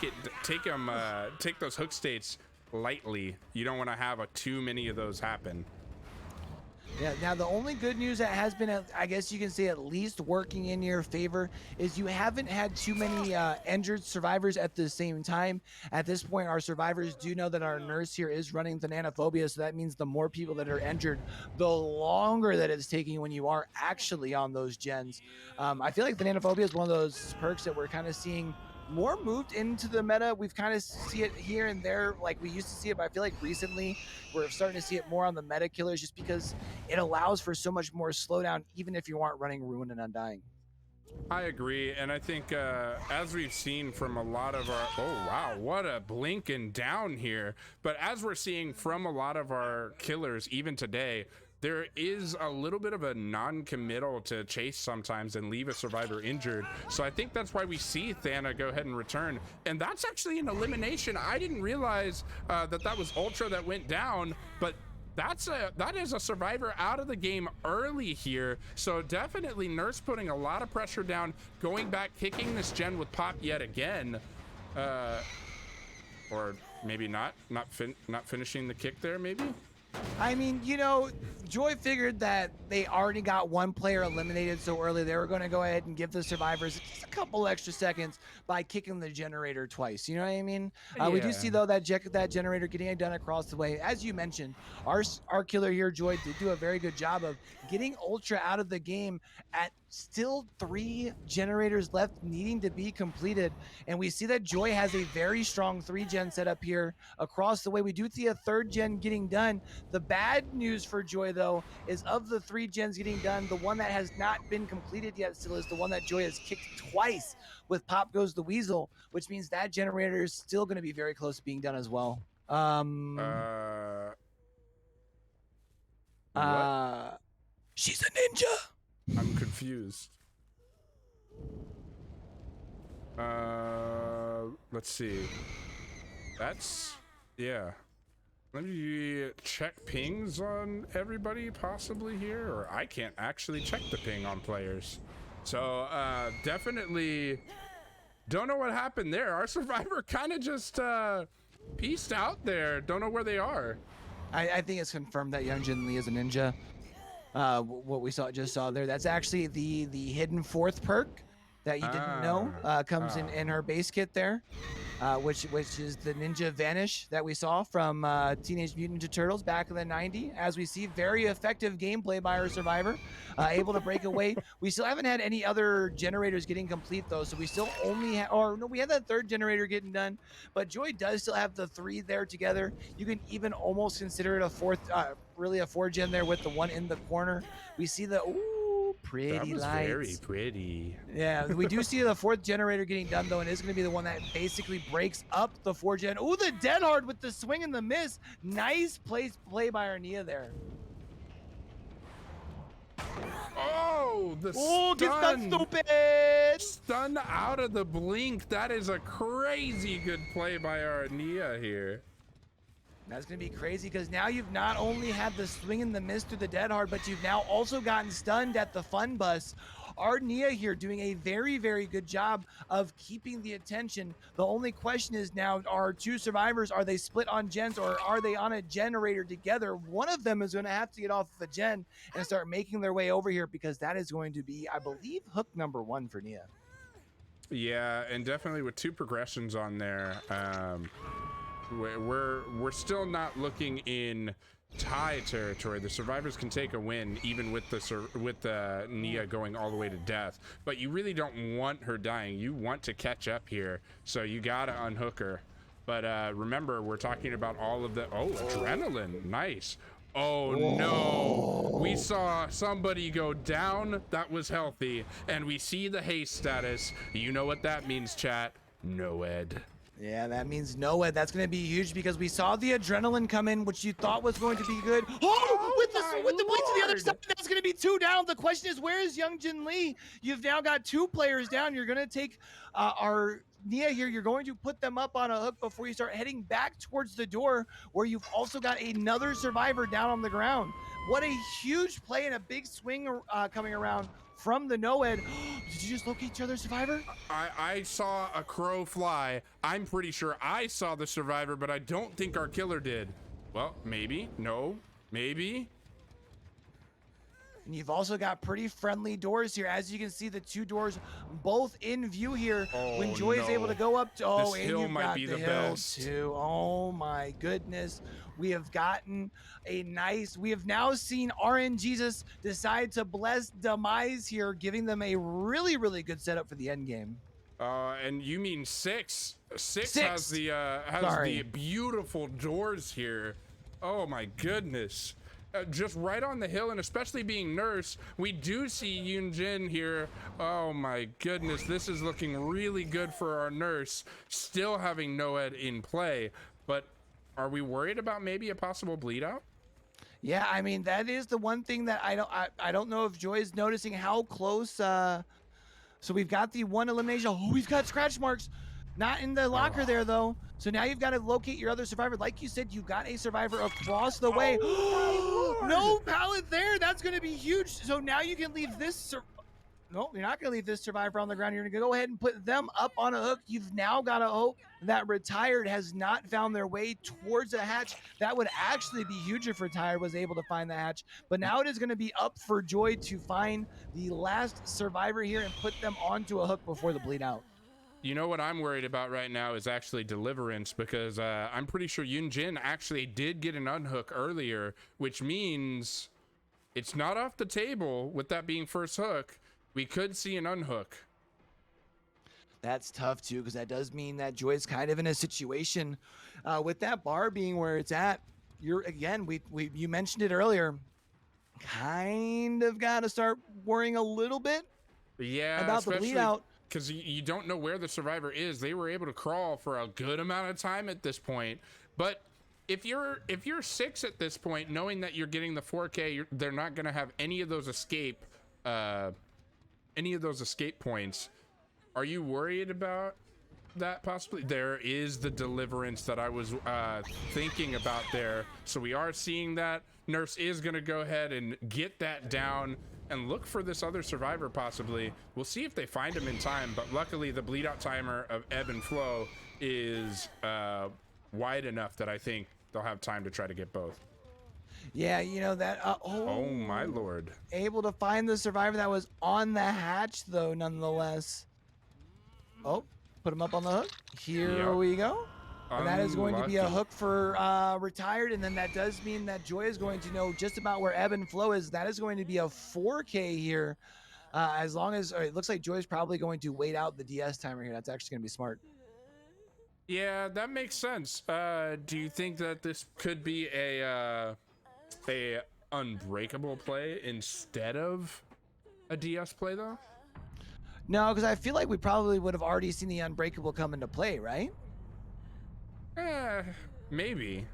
those hook states lightly. You don't want to have too many of those happen. Yeah, now the only good news that has been, I guess you can say, at least working in your favor is you haven't had too many injured survivors at the same time. At this point, our survivors do know that our nurse here is running the Nanophobia, so that means the more people that are injured, the longer that it's taking when you are actually on those gens. I feel like the Nanophobia is one of those perks that we're kind of seeing more moved into the meta. We've kind of see it here and there like we used to see it, but I feel like recently we're starting to see it more on the meta killers just because it allows for so much more slowdown even if you aren't running Ruin and Undying. I agree, and I think as we've seen from a lot of our, oh wow, what a blinking down here, but as we're seeing from a lot of our killers even today, there is a little bit of a non-committal to chase sometimes and leave a survivor injured. So I think that's why we see Thana go ahead and return. And that's actually an elimination. I didn't realize that was Ultra that went down, but that is a survivor out of the game early here. So definitely Nurse putting a lot of pressure down, going back, kicking this gen with Pop yet again. Or maybe not finishing the kick there, maybe? I mean, you know, Joy figured that they already got one player eliminated so early. They were going to go ahead and give the survivors just a couple extra seconds by kicking the generator twice. You know what I mean? Yeah. We do see, though, that generator getting it done across the way. As you mentioned, our killer here, Joy, did do a very good job of getting Ultra out of the game at still 3 generators left needing to be completed. And we see that Joy has a very strong 3-gen setup here across the way. We do see a 3rd gen getting done. The bad news for Joy, though, is of the 3 gens getting done, the one that has not been completed yet still is the one that Joy has kicked twice with Pop Goes the Weasel, which means that generator is still going to be very close to being done as well. She's a ninja. I'm confused. Let's see. Yeah. Let me check pings on everybody possibly here, or I can't actually check the ping on players. So definitely don't know what happened there. Our survivor kind of just pieced out there. Don't know where they are. I think it's confirmed that Young Jin Lee is a ninja. What we just saw there, that's actually the hidden 4th perk that you didn't know comes in her base kit there, which is the Ninja Vanish that we saw from Teenage Mutant Ninja Turtles back in the 90s. As we see, very effective gameplay by our survivor, able to break away. We still haven't had any other generators getting complete though, so we still only we have that 3rd generator getting done, but Joy does still have the 3 there together. You can even almost consider it a 4th, really a 4-gen there with the one in the corner. We see the pretty that was lights. Very pretty. Yeah, we do see the 4th generator getting done though, and it's going to be the one that basically breaks up the 4-gen. Oh, the Dead Hard with the swing and the miss. Nice play by Arnia there. Oh, the stun. Stupid. Stun out of the blink. That is a crazy good play by Arnia here. That's going to be crazy because now you've not only had the swing and the miss through the Dead Hard, but you've now also gotten stunned at the Fun Bus. Arnia here doing a very, very good job of keeping the attention. The only question is now, our 2 survivors, are they split on gens or are they on a generator together? One of them is going to have to get off of a gen and start making their way over here because that is going to be, I believe, hook number 1 for Nia. Yeah, and definitely with 2 progressions on there, we're still not looking in tie territory. The survivors can take a win even with the Nia going all the way to death, but you really don't want her dying. You want to catch up here, so you gotta unhook her. But remember, we're talking about all of the adrenaline. Nice. Oh no, we saw somebody go down that was healthy, and we see the haste status. You know what that means, chat. No ed. Yeah, that means no ed. That's going to be huge because we saw the adrenaline come in, which you thought was going to be good. Oh, with the with the blitz to the other Lord. side. That's going to be 2 down. The question is, where is Young Jin Lee? You've now got 2 players down. You're going to take our Nia here. You're going to put them up on a hook before you start heading back towards the door, where you've also got another survivor down on the ground. What a huge play and a big swing coming around from the Noed. Did you just locate each other, survivor? I saw a crow fly. I'm pretty sure I saw the survivor, but I don't think our killer did. Well, maybe. No, maybe. And you've also got pretty friendly doors here. As you can see, the 2 doors both in view here. When Joy is able to go up to, this and hill you've might got be the the hill best. too. Oh my goodness. We have gotten we have now seen RN Jesus decide to bless Demise here, giving them a really, really good setup for the end game. And you mean six has the beautiful doors here. Oh my goodness. Just right on the hill, and especially being Nurse, we do see Yoon Jin here. Oh my goodness, this is looking really good for our Nurse, still having Noed in play. But are we worried about maybe a possible bleed out? Yeah, I mean, that is the one thing that I don't know if Joy is noticing how close. So we've got the 1 elimination. Oh, we've got scratch marks. Not in the locker there, though. So now you've got to locate your other survivor. Like you said, you've got a survivor across the way. No pallet there. That's going to be huge. So now you can leave this. No, you're not going to leave this survivor on the ground. You're going to go ahead and put them up on a hook. You've now got to hope that Retired has not found their way towards a hatch. That would actually be huge if Retired was able to find the hatch. But now it is going to be up for Joy to find the last survivor here and put them onto a hook before the bleed out. You know what I'm worried about right now is actually Deliverance, because I'm pretty sure Yoon Jin actually did get an unhook earlier, which means it's not off the table with that being first hook. We could see an unhook. That's tough too, because that does mean that Joy's kind of in a situation with that bar being where it's at. You're again, you mentioned it earlier, kind of got to start worrying a little bit about the bleed out. Because you don't know where the survivor is. They were able to crawl for a good amount of time at this point. But if you're 6 at this point, knowing that you're getting the 4K, they're not going to have any of those escape points. Are you worried about that possibly? There is the Deliverance that I was thinking about there. So we are seeing that. Nurse is going to go ahead and get that down and look for this other survivor possibly. We'll see if they find him in time, but luckily the bleed out timer of ebb and flow is wide enough that I think they'll have time to try to get both. Yeah, you know that. Oh my lord. Able to find the survivor that was on the hatch though, nonetheless. Oh, put him up on the hook. Here we go. And that is going to be a hook for Retired, and then that does mean that Joy is going to know just about where ebb and flow is. That is going to be a 4K here, as long as it looks like Joy is probably going to wait out the DS timer here. That's actually going to be smart. Yeah, that makes sense. Do you think that this could be a unbreakable play instead of a DS play though? No, because I feel like we probably would have already seen the unbreakable come into play, right? Maybe.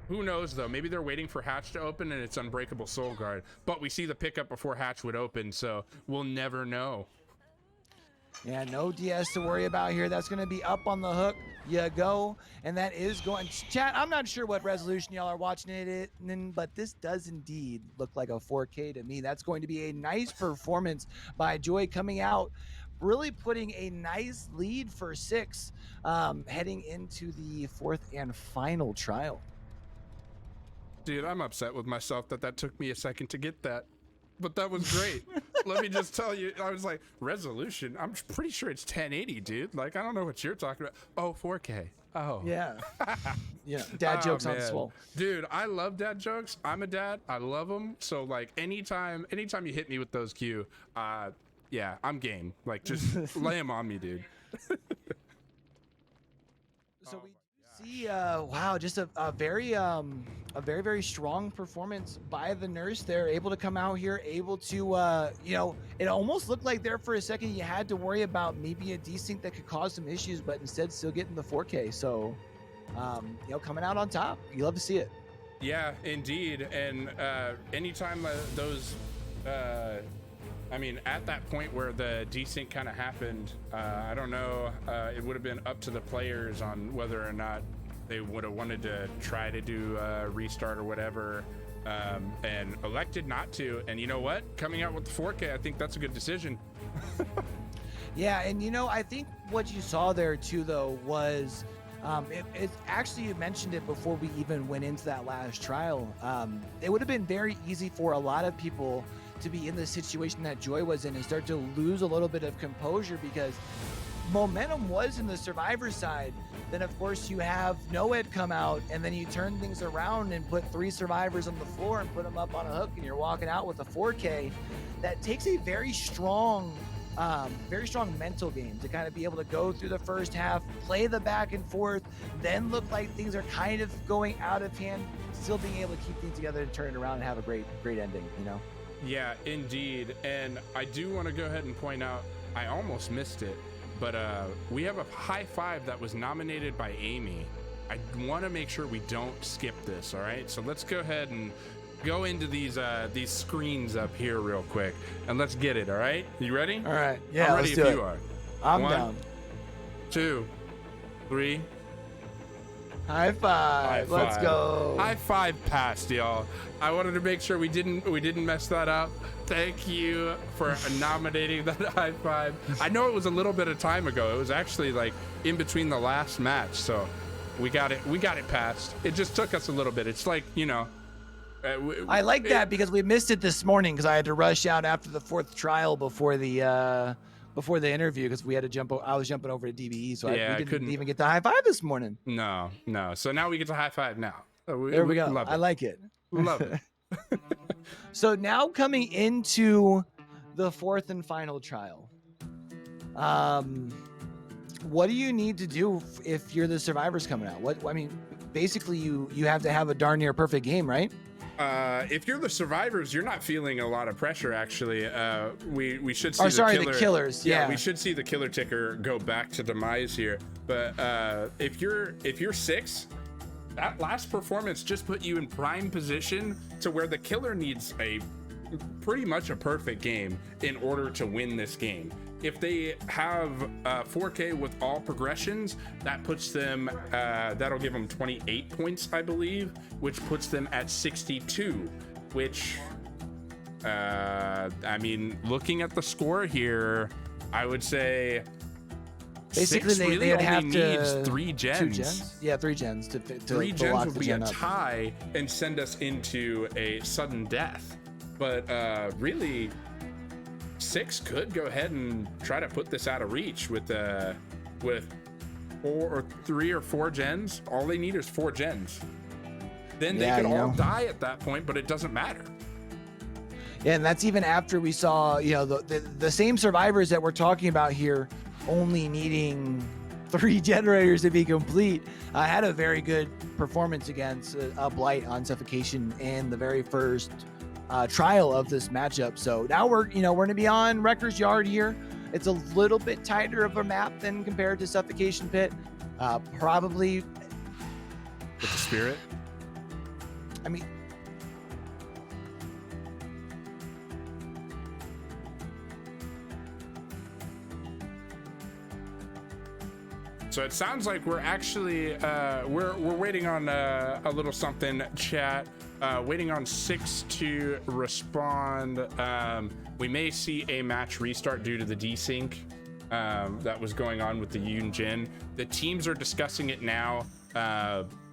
Who knows though? Maybe they're waiting for Hatch to open and it's Unbreakable Soul Guard. But we see the pickup before Hatch would open, so we'll never know. Yeah, no DS to worry about here. That's going to be up on the hook. You go. And that is going. Chat, I'm not sure what resolution y'all are watching it in, but this does indeed look like a 4K to me. That's going to be a nice performance by Joy coming out, really putting a nice lead for 6, heading into the 4th and final trial. Dude, I'm upset with myself that took me a second to get that. But that was great. Let me just tell you, I was like, resolution? I'm pretty sure it's 1080, dude. Like, I don't know what you're talking about. Oh, 4K. Oh. Yeah. Yeah. Dad jokes on Swole. Dude, I love dad jokes. I'm a dad. I love them. So, like, anytime you hit me with those Q, yeah, I'm game. Like, just lay them on me, dude. So we see, wow, just a very, very strong performance by the nurse. They're able to come out here, able to, you know, it almost looked like there for a second you had to worry about maybe a desync that could cause some issues, but instead still getting the 4K. So, you know, coming out on top. You love to see it. Yeah, indeed. And anytime those, I mean, at that point where the desync kind of happened, I don't know, it would have been up to the players on whether or not they would have wanted to try to do a restart or whatever, and elected not to. And you know what? Coming out with the 4K, I think that's a good decision. Yeah, and I think what you saw there too, though, was it actually, you mentioned it before we even went into that last trial. It would have been very easy for a lot of people to be in the situation that Joy was in and start to lose a little bit of composure, because momentum was in the survivor side. Then of course you have Noed come out, and then you turn things around and put 3 survivors on the floor and put them up on a hook, and you're walking out with a 4K. That takes a very strong mental game to kind of be able to go through the first half, play the back and forth, then look like things are kind of going out of hand, still being able to keep things together and turn it around and have a great ending, Yeah, indeed. And I do want to go ahead and point out, I almost missed it, but we have a high five that was nominated by Amy. I want to make sure we don't skip this. All right, so let's go ahead and go into these screens up here real quick, and let's get it. All right, you ready? All right, yeah, I'm ready let's if do you it. are. I'm 1, down. 2, 3. High five. Let's go. High five passed, y'all. I wanted to make sure we didn't mess that up. Thank you for nominating that high five. I know it was a little bit of time ago. It was actually like in between the last match, so we got it passed. It just took us a little bit. It's like, I like that because we missed it this morning because I had to rush out after the 4th trial before the interview, because we had to jump. I was jumping over to DBE, so we didn't even get the high five this morning. No. So now we get to high five now. There we go. Love it. I like it. Love it. So now coming into the 4th and final trial, what do you need to do if you're the survivors coming out? Basically you have to have a darn near perfect game, right? If you're the survivors, you're not feeling a lot of pressure, actually. We should see the killers. Yeah, we should see the killer ticker go back to Demise here. But if you're 6, that last performance just put you in prime position to where the killer needs pretty much a perfect game in order to win this game. If they have 4K with all progressions, that puts them, that'll give them 28 points, I believe, which puts them at 62, which, I mean, looking at the score here, I would say basically 6 really they'd only have needs to 3 gens. 2 gens? Yeah, 3 gens to 3 gens lock would the be gen a up. tie and send us into a sudden death. But really, 6 could go ahead and try to put this out of reach with 4 or 3 or 4 gens. All they need is 4 gens. Then they could all die at that point, but it doesn't matter. Yeah, and that's even after we saw, the same survivors that we're talking about here only needing 3 generators to be complete, had a very good performance against a Blight on Suffocation in the very first trial of this matchup. So now we're going to be on Wrecker's Yard here. It's a little bit tighter of a map than compared to Suffocation Pit. Probably with the spirit. I mean, so it sounds like we're actually we're waiting on a little something, chat. Waiting on 6 to respond. We may see a match restart due to the desync that was going on with the Yoon Jin. The teams are discussing it now.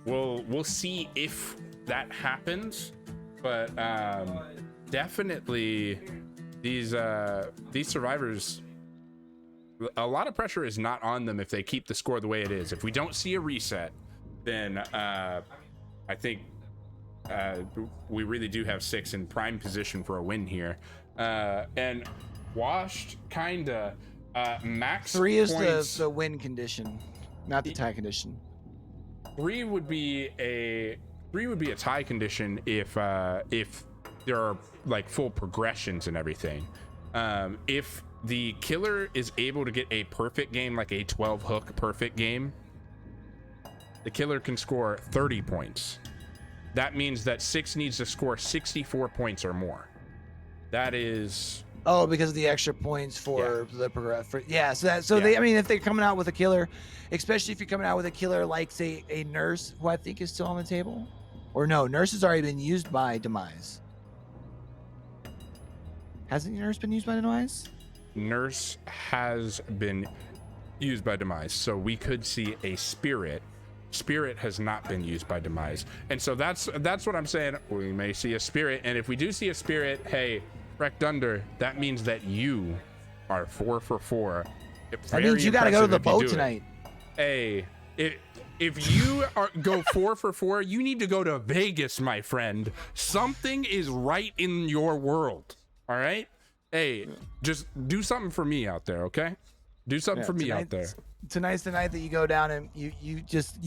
We'll see if that happens, but definitely these survivors, a lot of pressure is not on them if they keep the score the way it is. If we don't see a reset, then I think we really do have 6 in prime position for a win here. And washed, kinda. Max 3 is points, the win condition, not the tie condition. 3 would be a tie condition if there are like full progressions and everything. If the killer is able to get a perfect game, like a 12 hook perfect game, the killer can score 30 points. that means that 6 needs to score 64 points or more. That is... Oh, because of the extra points for the progress. I mean, if they're coming out with a killer, especially if you're coming out with a killer like, say, a nurse, who I think is still on the table, or no, nurse has already been used by Demise. Hasn't nurse been used by Demise? Nurse has been used by Demise, so we could see a spirit. Spirit has not been used by Demise, and so that's what I'm saying. We may see a spirit, and if we do see a spirit, hey, Wreck Dunder, that means that you are 4 for 4. That means you got to go to the boat tonight. Hey, if you go 4 for 4, you need to go to Vegas, my friend. Something is right in your world. All right? Hey, just do something for me out there, okay? Do something for me out there. Tonight's the night that you go down and you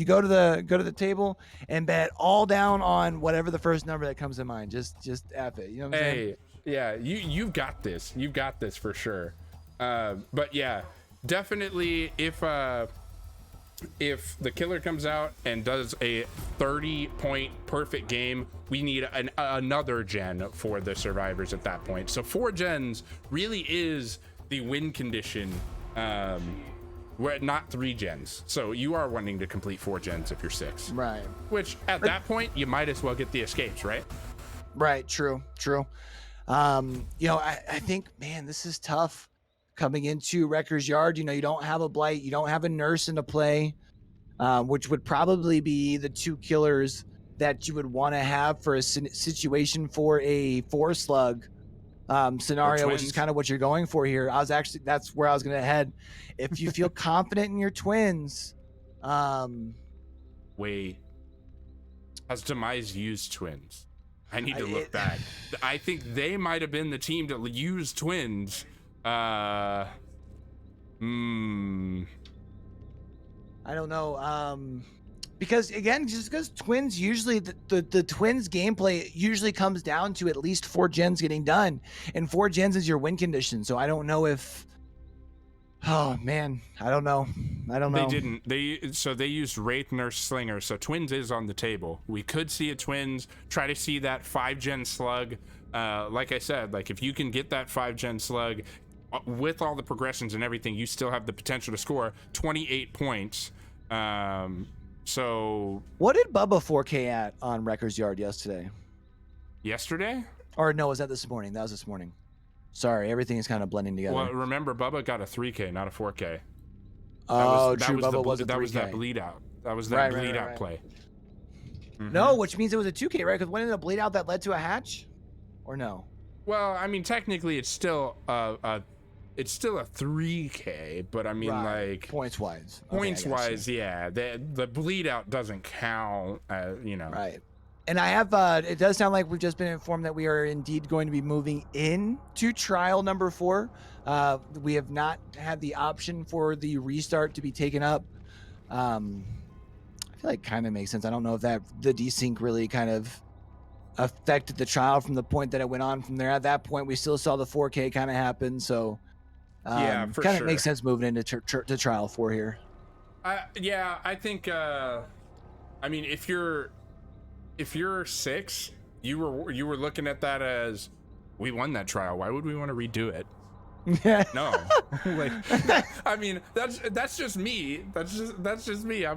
go to the table and bet all down on whatever the first number that comes to mind. Just F it. You know what I'm saying? Yeah, you've got this. You've got this for sure. But yeah, definitely if the killer comes out and does a 30-point perfect game, we need another gen for the survivors at that point. So 4 gens really is the win condition. We're not 3 gens. So you are wanting to complete 4 gens if you're 6. Right. Which at that point, you might as well get the escapes, right? Right. True. I think, man, this is tough coming into Wrecker's Yard. You don't have a blight, you don't have a nurse into play, which would probably be the 2 killers that you would want to have for a situation for a 4 slug scenario, which is kind of what you're going for here. That's where I was going to head. If you feel confident in your twins, wait, has Demise used twins? I need to look back. I think they might have been the team that used twins. I don't know. Because again, just because twins usually the twins gameplay usually comes down to at least 4 gens getting done, and 4 gens is your win condition. So I don't know if. Oh man, I don't know. They didn't. They used Wraith, Nurse, Slinger. So twins is on the table. We could see a twins. Try to see that 5-gen slug. Like I said, like if you can get that 5-gen slug with all the progressions and everything, you still have the potential to score 28 points. So what did Bubba 4K at on Wrecker's Yard yesterday? Yesterday? Or no, was that this morning? That was this morning. Sorry, everything is kind of blending together. Well, remember, Bubba got a 3K, not a 4K. True. Bubba was a 3K. That was that bleed out. That was that bleed out play. Mm-hmm. No, which means it was a 2K, right? Because wasn't it a bleed out that led to a hatch? Or no? Well, I mean, technically, it's still a 3K, but I mean, like points wise. Yeah, the bleed out doesn't count. Right. And I have. It does sound like we've just been informed that we are indeed going to be moving into trial number 4. We have not had the option for the restart to be taken up. I feel like kind of makes sense. I don't know if the desync really kind of affected the trial from the point that it went on from there. At that point, we still saw the 4K kind of happen. So yeah, for kind sure. of makes sense moving into to trial 4 here. I think. I mean, if you're 6, you were looking at that as we won that trial. Why would we want to redo it? No, like, I mean, that's just me. That's just me. I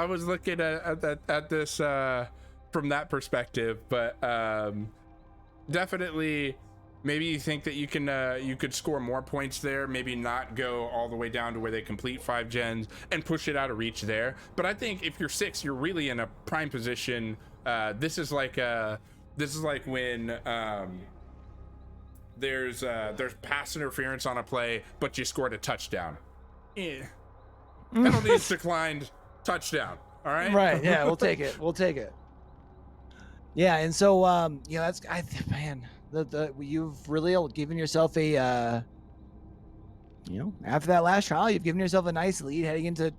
was looking at this from that perspective, but definitely, maybe you think that you could score more points there. Maybe not go all the way down to where they complete 5 gens and push it out of reach there. But I think if you're 6, you're really in a prime position. This is like when there's pass interference on a play, but you scored a touchdown. Penalties declined, touchdown. All right. Right. Yeah, we'll take it. Yeah, and so that's man. You've really given yourself a after that last trial, you've given yourself a nice lead heading into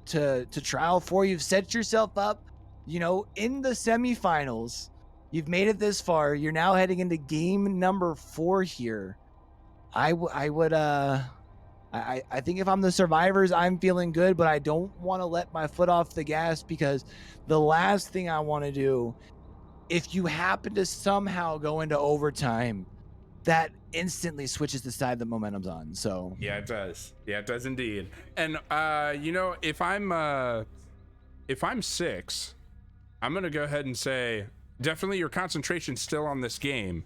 trial 4. You've set yourself up, in the semifinals. You've made it this far. You're now heading into game number 4 here. I think if I'm the survivors, I'm feeling good, but I don't want to let my foot off the gas, because the last thing I want to do if you happen to somehow go into overtime, that instantly switches the side the momentum's on. So yeah, it does. Yeah, it does indeed. And you know, if I'm 6, I'm gonna go ahead and say definitely your concentration's still on this game.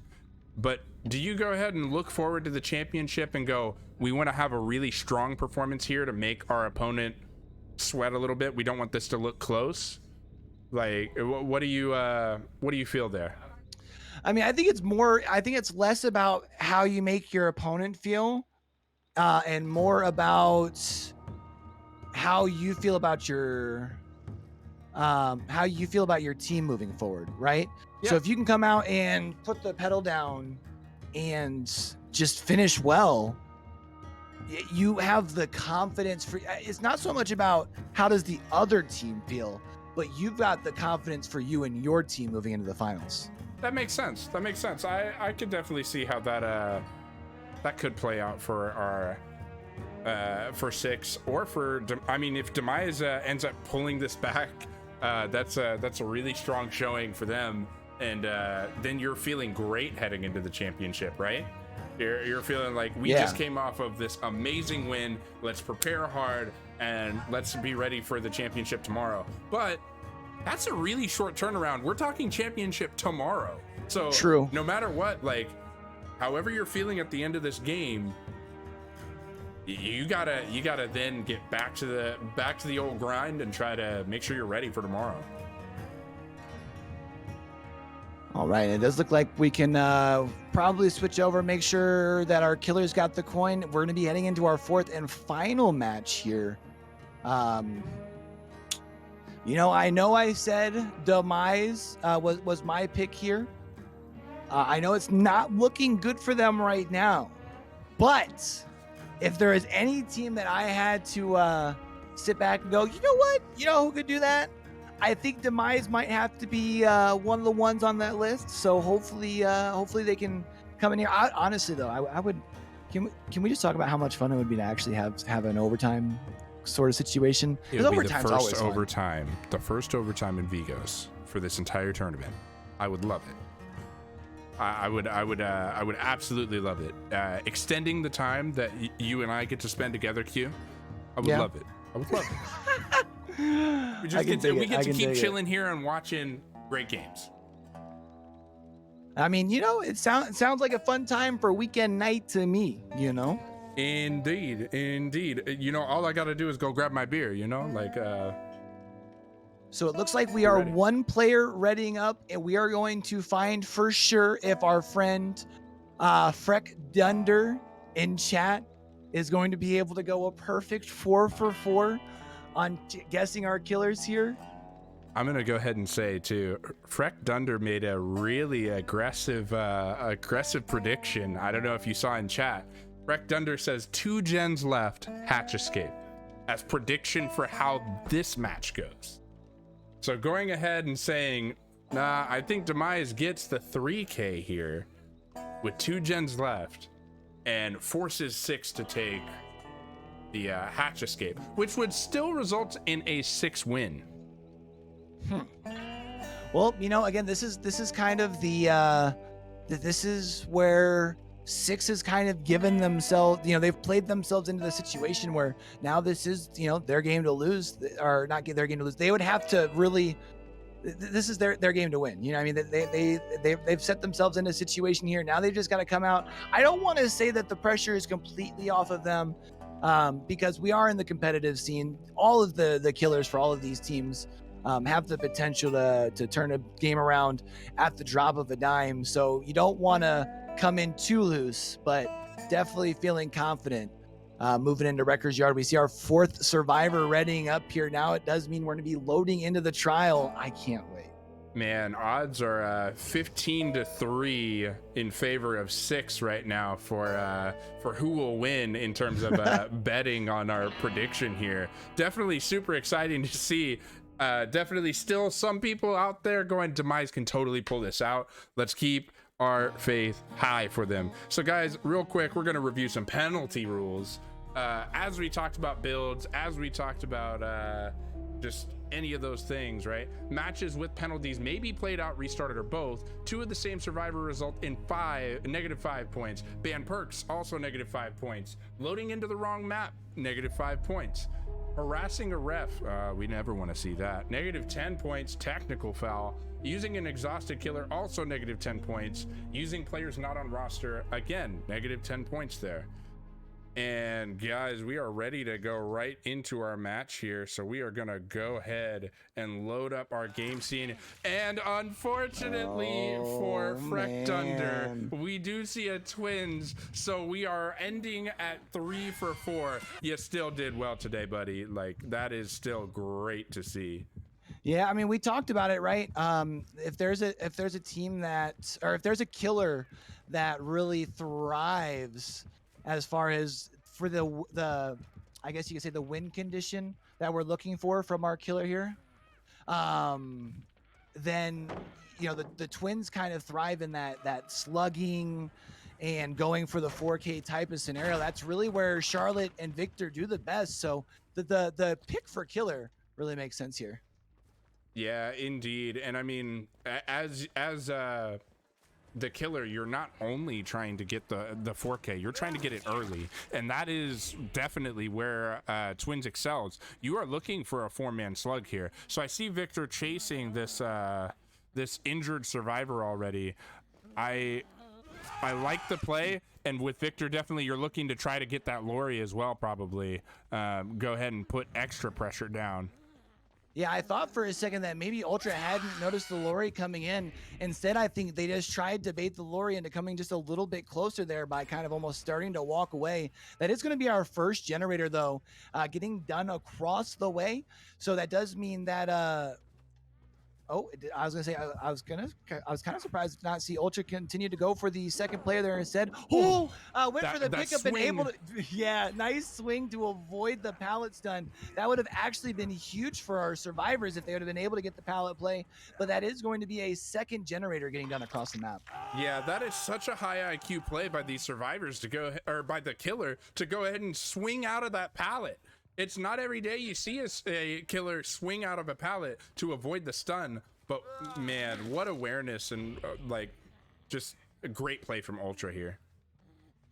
But do you go ahead and look forward to the championship and go, we want to have a really strong performance here to make our opponent sweat a little bit? We don't want this to look close. Like, what do you feel there? I mean, I think it's less about how you make your opponent feel, and more about how you feel about your team moving forward, right? Yeah. So if you can come out and put the pedal down and just finish well, you have the confidence for. It's not so much about how does the other team feel, but you've got the confidence for you and your team moving into the finals. That makes sense. I could definitely see how that could play out for our for 6, or for I mean, if Demise ends up pulling this back, that's a really strong showing for them, and then you're feeling great heading into the championship, right? You're feeling like we just came off of this amazing win. Let's prepare hard and let's be ready for the championship tomorrow. But that's a really short turnaround. We're talking championship tomorrow. So true. No matter what, like, however you're feeling at the end of this game, you gotta then get back to the old grind and try to make sure you're ready for tomorrow. All right, it does look like we can probably switch over, make sure that our killers got the coin. We're going to be heading into our 4th and final match here. You know I said Demise was my pick here. I know it's not looking good for them right now, but if there is any team that I had to sit back and go, you know what? You know who could do that? I think Demise might have to be one of the ones on that list. So hopefully they can come in here. Honestly, though, I would. Can we just talk about how much fun it would be to actually have an overtime sort of situation? It would be the first overtime in Vigos for this entire tournament. I would love it. I would absolutely love it. Extending the time that you and I get to spend together, Q. I would love it. I would love it. We get to keep chilling here and watching great games. I mean, you know, it sounds like a fun time for weekend night to me, you know? Indeed. You know, all I got to do is go grab my beer, you know? Like, So it looks like we are one player readying up, and we are going to find for sure if our friend Freck Dunder in chat is going to be able to go a perfect 4 for 4 on guessing our killers here. I'm gonna go ahead and say too, Freck Dunder made a really aggressive prediction. I don't know if you saw in chat. Freck Dunder says 2 gens left, hatch escape, as prediction for how this match goes. So going ahead and saying, nah, I think Demise gets the 3K here with 2 gens left, and forces 6 to take the hatch escape, which would still result in a 6 win. Well, you know, again, this is kind of this is where 6 has kind of given themselves, you know, they've played themselves into the situation where now this is, you know, their game to lose, or not their game to lose. They would have to really, this is their game to win. You know what I mean? They've set themselves in a situation here. Now they've just got to come out. I don't want to say that the pressure is completely off of them, because we are in the competitive scene. All of the killers for all of these teams have the potential to turn a game around at the drop of a dime. So you don't want to come in too loose, but definitely feeling confident moving into Wrecker's Yard. We see our 4th survivor readying up here. Now it does mean we're going to be loading into the trial. I can't wait. Man, odds are 15-3 in favor of 6 right now for who will win in terms of betting on our prediction here. Definitely super exciting to see. Definitely still some people out there going, Demise can totally pull this out. Let's keep our faith high for them. So guys, real quick, we're going to review some penalty rules. As we talked about builds, as we talked about just any of those things, right? Matches with penalties may be played out, restarted, or both. Two of the same survivor result in -5 points. Ban perks, also -5 points. Loading into the wrong map, -5 points. Harassing a ref, we never want to see that. -10 points, technical foul. Using an exhausted killer, also -10 points. Using players not on roster, again, -10 points there. And guys, we are ready to go right into our match here. So we are gonna go ahead and load up our game scene. And unfortunately for Freck Dunder, we do see a twins. So we are ending at 3 for 4. You still did well today, buddy. Like, that is still great to see. Yeah, I mean, we talked about it, right? If there's a team that, or if there's a killer that really thrives as far as for the I guess you could say the win condition that we're looking for from our killer here, then you know the twins kind of thrive in that slugging and going for the 4K type of scenario. That's really where Charlotte and Victor do the best. So the pick for killer really makes sense here. Yeah, indeed. And I mean, as the killer, you're not only trying to get the 4K, you're trying to get it early, and that is definitely where Twins excels. You are looking for a 4-man slug here. So I see Victor chasing this this injured survivor already. I like the play, and with Victor, definitely you're looking to try to get that Lori as well, probably. Go ahead and put extra pressure down. Yeah, I thought for a second that maybe Ultra hadn't noticed the Lori coming in. Instead, I think they just tried to bait the Lori into coming just a little bit closer there by kind of almost starting to walk away. That is going to be our first generator, though, getting done across the way. So that does mean that oh, I was gonna say I was kind of surprised to not see Ultra continue to go for the second player there instead. Oh, went for the pickup and able to, yeah, nice swing to avoid the pallet stun. That would have actually been huge for our survivors if they would have been able to get the pallet play. But that is going to be a second generator getting done across the map. Yeah, that is such a high IQ play by these survivors to go, or by the killer to go ahead and swing out of that pallet. It's not every day you see a killer swing out of a pallet to avoid the stun, but man, what awareness and like just a great play from Ultra here.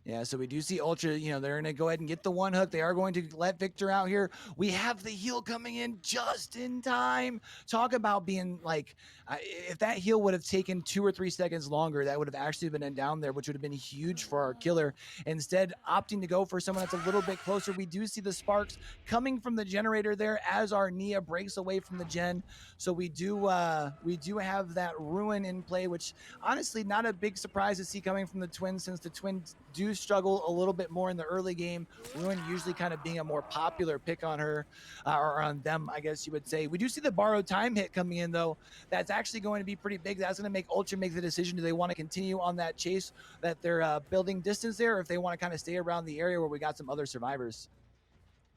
Yeah, so we do see Ultra, you know, they're going to go ahead and get the one hook. They are going to let Victor out here. We have the heal coming in just in time. Talk about being like, if that heal would have taken 2 or 3 seconds longer, that would have actually been down there, which would have been huge for our killer. Instead, opting to go for someone that's a little bit closer. We do see the sparks coming from the generator there as our Nia breaks away from the gen. So we do have that ruin in play, which honestly, not a big surprise to see coming from the twins, since the twins do struggle a little bit more in the early game. Ruin usually kind of being a more popular pick on her, or on them, I guess you would say. We do see the borrowed time hit coming in, though. That's actually going to be pretty big. That's going to make Ultra make the decision. Do they want to continue on that chase that they're building distance there, or if they want to kind of stay around the area where we got some other survivors?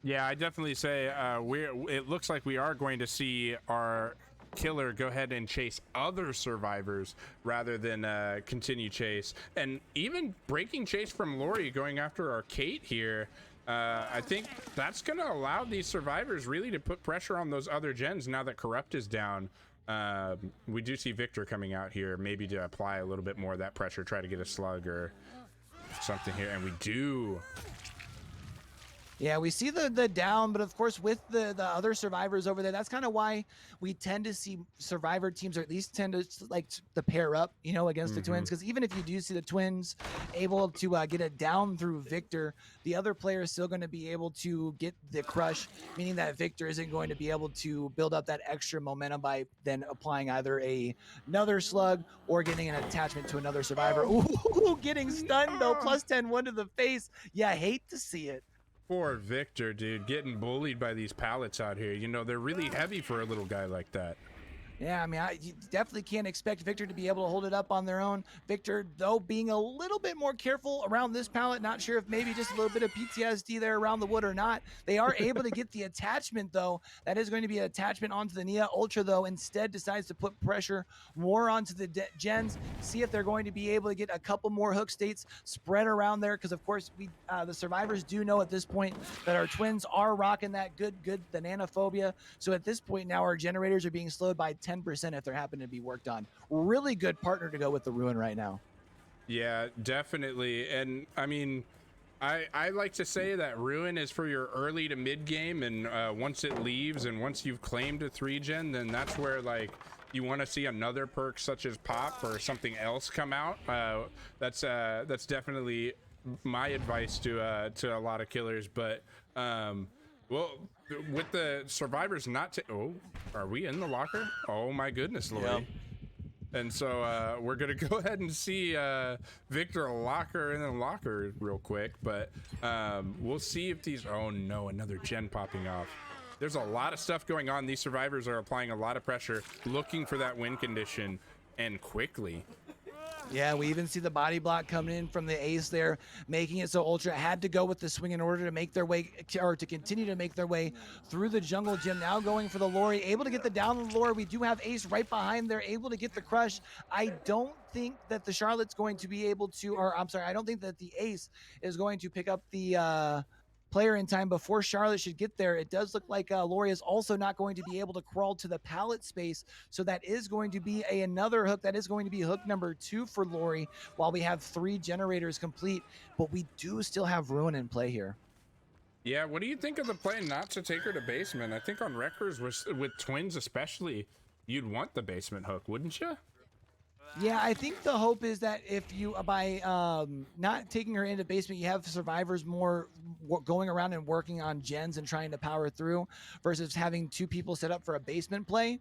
Yeah, I definitely say it looks like we are going to see our killer go ahead and chase other survivors rather than continue chase, and even breaking chase from Lori going after our Kate here. I think that's going to allow these survivors really to put pressure on those other gens now that Corrupt is down. We do see Victor coming out here, maybe to apply a little bit more of that pressure, try to get a slug or something here, and we do. Yeah, we see the down, but of course with the other survivors over there, that's kind of why we tend to see survivor teams, or at least tend to like to pair up, you know, against the twins. Because even if you do see the twins able to get it down through Victor, the other player is still going to be able to get the crush, meaning that Victor isn't going to be able to build up that extra momentum by then applying either another slug or getting an attachment to another survivor. Ooh, getting stunned though, plus 10-1 to the face. Yeah, I hate to see it. Poor Victor, dude, getting bullied by these pallets out here. You know, they're really heavy for a little guy like that. Yeah, I mean, you definitely can't expect Victor to be able to hold it up on their own. Victor, though, being a little bit more careful around this pallet, not sure if maybe just a little bit of PTSD there around the wood or not. They are able to get the attachment, though. That is going to be an attachment onto the Nia. Ultra, though, instead decides to put pressure more onto the gens, see if they're going to be able to get a couple more hook states spread around there, because, of course, the survivors do know at this point that our twins are rocking that good the nanophobia. So at this point now, our generators are being slowed by 10% if they're happening to be worked on. Really good partner to go with the Ruin right now. Yeah, definitely. And I mean, I like to say that Ruin is for your early to mid game, and once it leaves and once you've claimed a 3-gen, then that's where like you want to see another perk such as Pop or something else come out. That's definitely my advice to a lot of killers. But well, with the survivors not to, oh, are we in the locker? Oh my goodness, Lord. Yep. And so we're gonna go ahead and see Victor locker in the locker real quick, but we'll see if these, oh no, another gen popping off. There's a lot of stuff going on. These survivors are applying a lot of pressure, looking for that win condition, and quickly. Yeah, we even see the body block coming in from the ace there, making it so Ultra had to go with the swing in order to make their way, or to continue to make their way through the jungle gym. Now going for the Lori, able to get the down on the Lori. We do have Ace right behind there, able to get the crush. I don't think that the Charlotte's going to be able to, or I'm sorry, I don't think that the Ace is going to pick up the player in time before Charlotte should get there. It does look like Lori is also not going to be able to crawl to the pallet space, so that is going to be another hook. That is going to be hook number 2 for Lori, while we have 3 generators complete, but we do still have Ruin in play here. Yeah, what do you think of the play not to take her to basement? I think on Wreckers, with twins especially, you'd want the basement hook, wouldn't you? Yeah, I think the hope is that if you, by not taking her into basement, you have survivors more going around and working on gens and trying to power through, versus having 2 people set up for a basement play.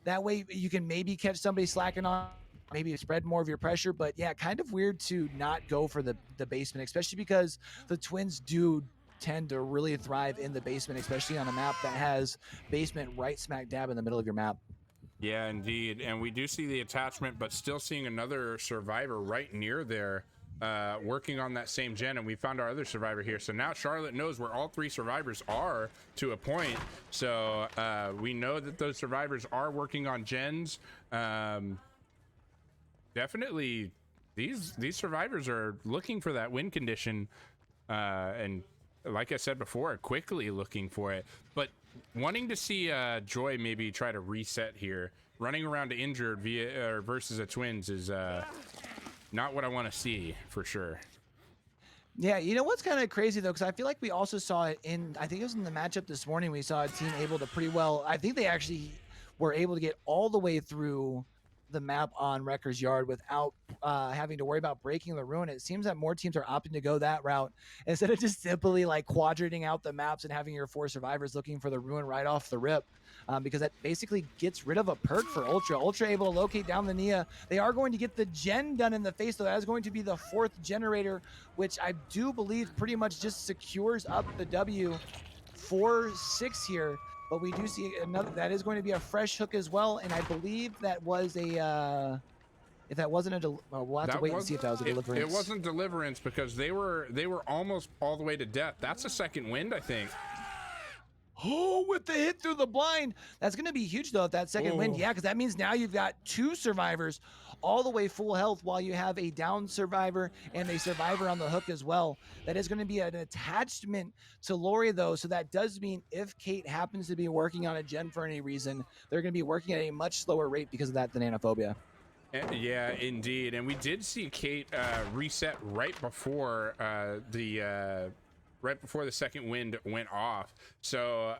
That way you can maybe catch somebody slacking on, maybe spread more of your pressure. But yeah, kind of weird to not go for the basement, especially because the twins do tend to really thrive in the basement, especially on a map that has basement right smack dab in the middle of your map. Yeah, indeed. And we do see the attachment, but still seeing another survivor right near there, working on that same gen. And we found our other survivor here. So now Charlotte knows where all 3 survivors are to a point. So we know that those survivors are working on gens. Definitely, these survivors are looking for that win condition. And like I said before, quickly looking for it. But wanting to see Joy maybe try to reset here, running around to injured versus a twins is not what I want to see for sure. Yeah, you know what's kind of crazy though, because I feel like we also saw it in, I think it was in the matchup this morning, we saw a team able to pretty well, I think they actually were able to get all the way through the map on Wrecker's Yard without having to worry about breaking the Ruin. It seems that more teams are opting to go that route instead of just simply like quadrating out the maps and having your 4 survivors looking for the Ruin right off the rip, because that basically gets rid of a perk for Ultra. Ultra able to locate down the Nia. They are going to get the gen done in the face, though. That is going to be the 4th generator, which I do believe pretty much just secures up the W 4-6 here. But we do see another, that is going to be a fresh hook as well. And I believe that was a, if that wasn't a, we'll have to wait and see if that was a deliverance. It wasn't deliverance, because they were almost all the way to death. That's a second wind, I think. Oh, with the hit through the blind. That's going to be huge, though, if that second wind. Yeah, because that means now you've got 2 survivors all the way full health, while you have a down survivor and a survivor on the hook as well. That is going to be an attachment to Lori, though. So that does mean if Kate happens to be working on a gen for any reason, they're going to be working at a much slower rate because of that nanophobia. Yeah, indeed. And we did see Kate reset right before the second wind went off. So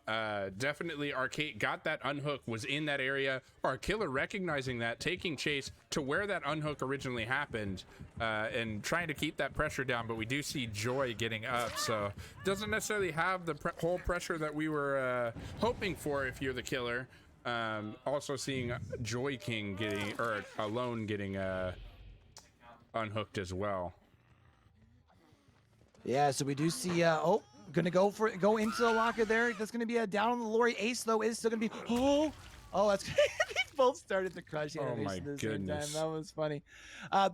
definitely our Kate got that unhook, was in that area. Our killer recognizing that, taking chase to where that unhook originally happened, and trying to keep that pressure down. But we do see Joy getting up, so doesn't necessarily have the whole pressure that we were hoping for if you're the killer. Also seeing Joy King getting, or Alone getting unhooked as well. Yeah, so we do see, gonna go into the locker there. That's gonna be a down on the Lori. Ace, though, is still gonna be, that's both started to crush Oh animation my at the same time. goodness. That was funny.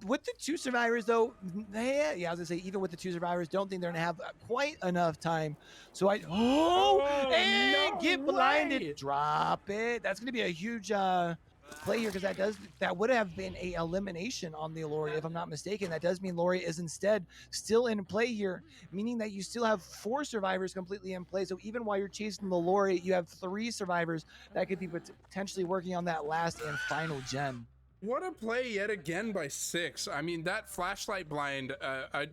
With the 2 survivors, though, yeah, I was gonna say, even with the 2 survivors, don't think they're gonna have quite enough time. So Oh, and no get blinded, way. drop it. That's gonna be a huge play here, because that would have been a elimination on the Lori, if I'm not mistaken. That does mean Lori is instead still in play here, meaning that you still have 4 survivors completely in play. So even while you're chasing the Lori, you have 3 survivors that could be potentially working on that last and final gen. What a play yet again by 6. I mean, that flashlight blind,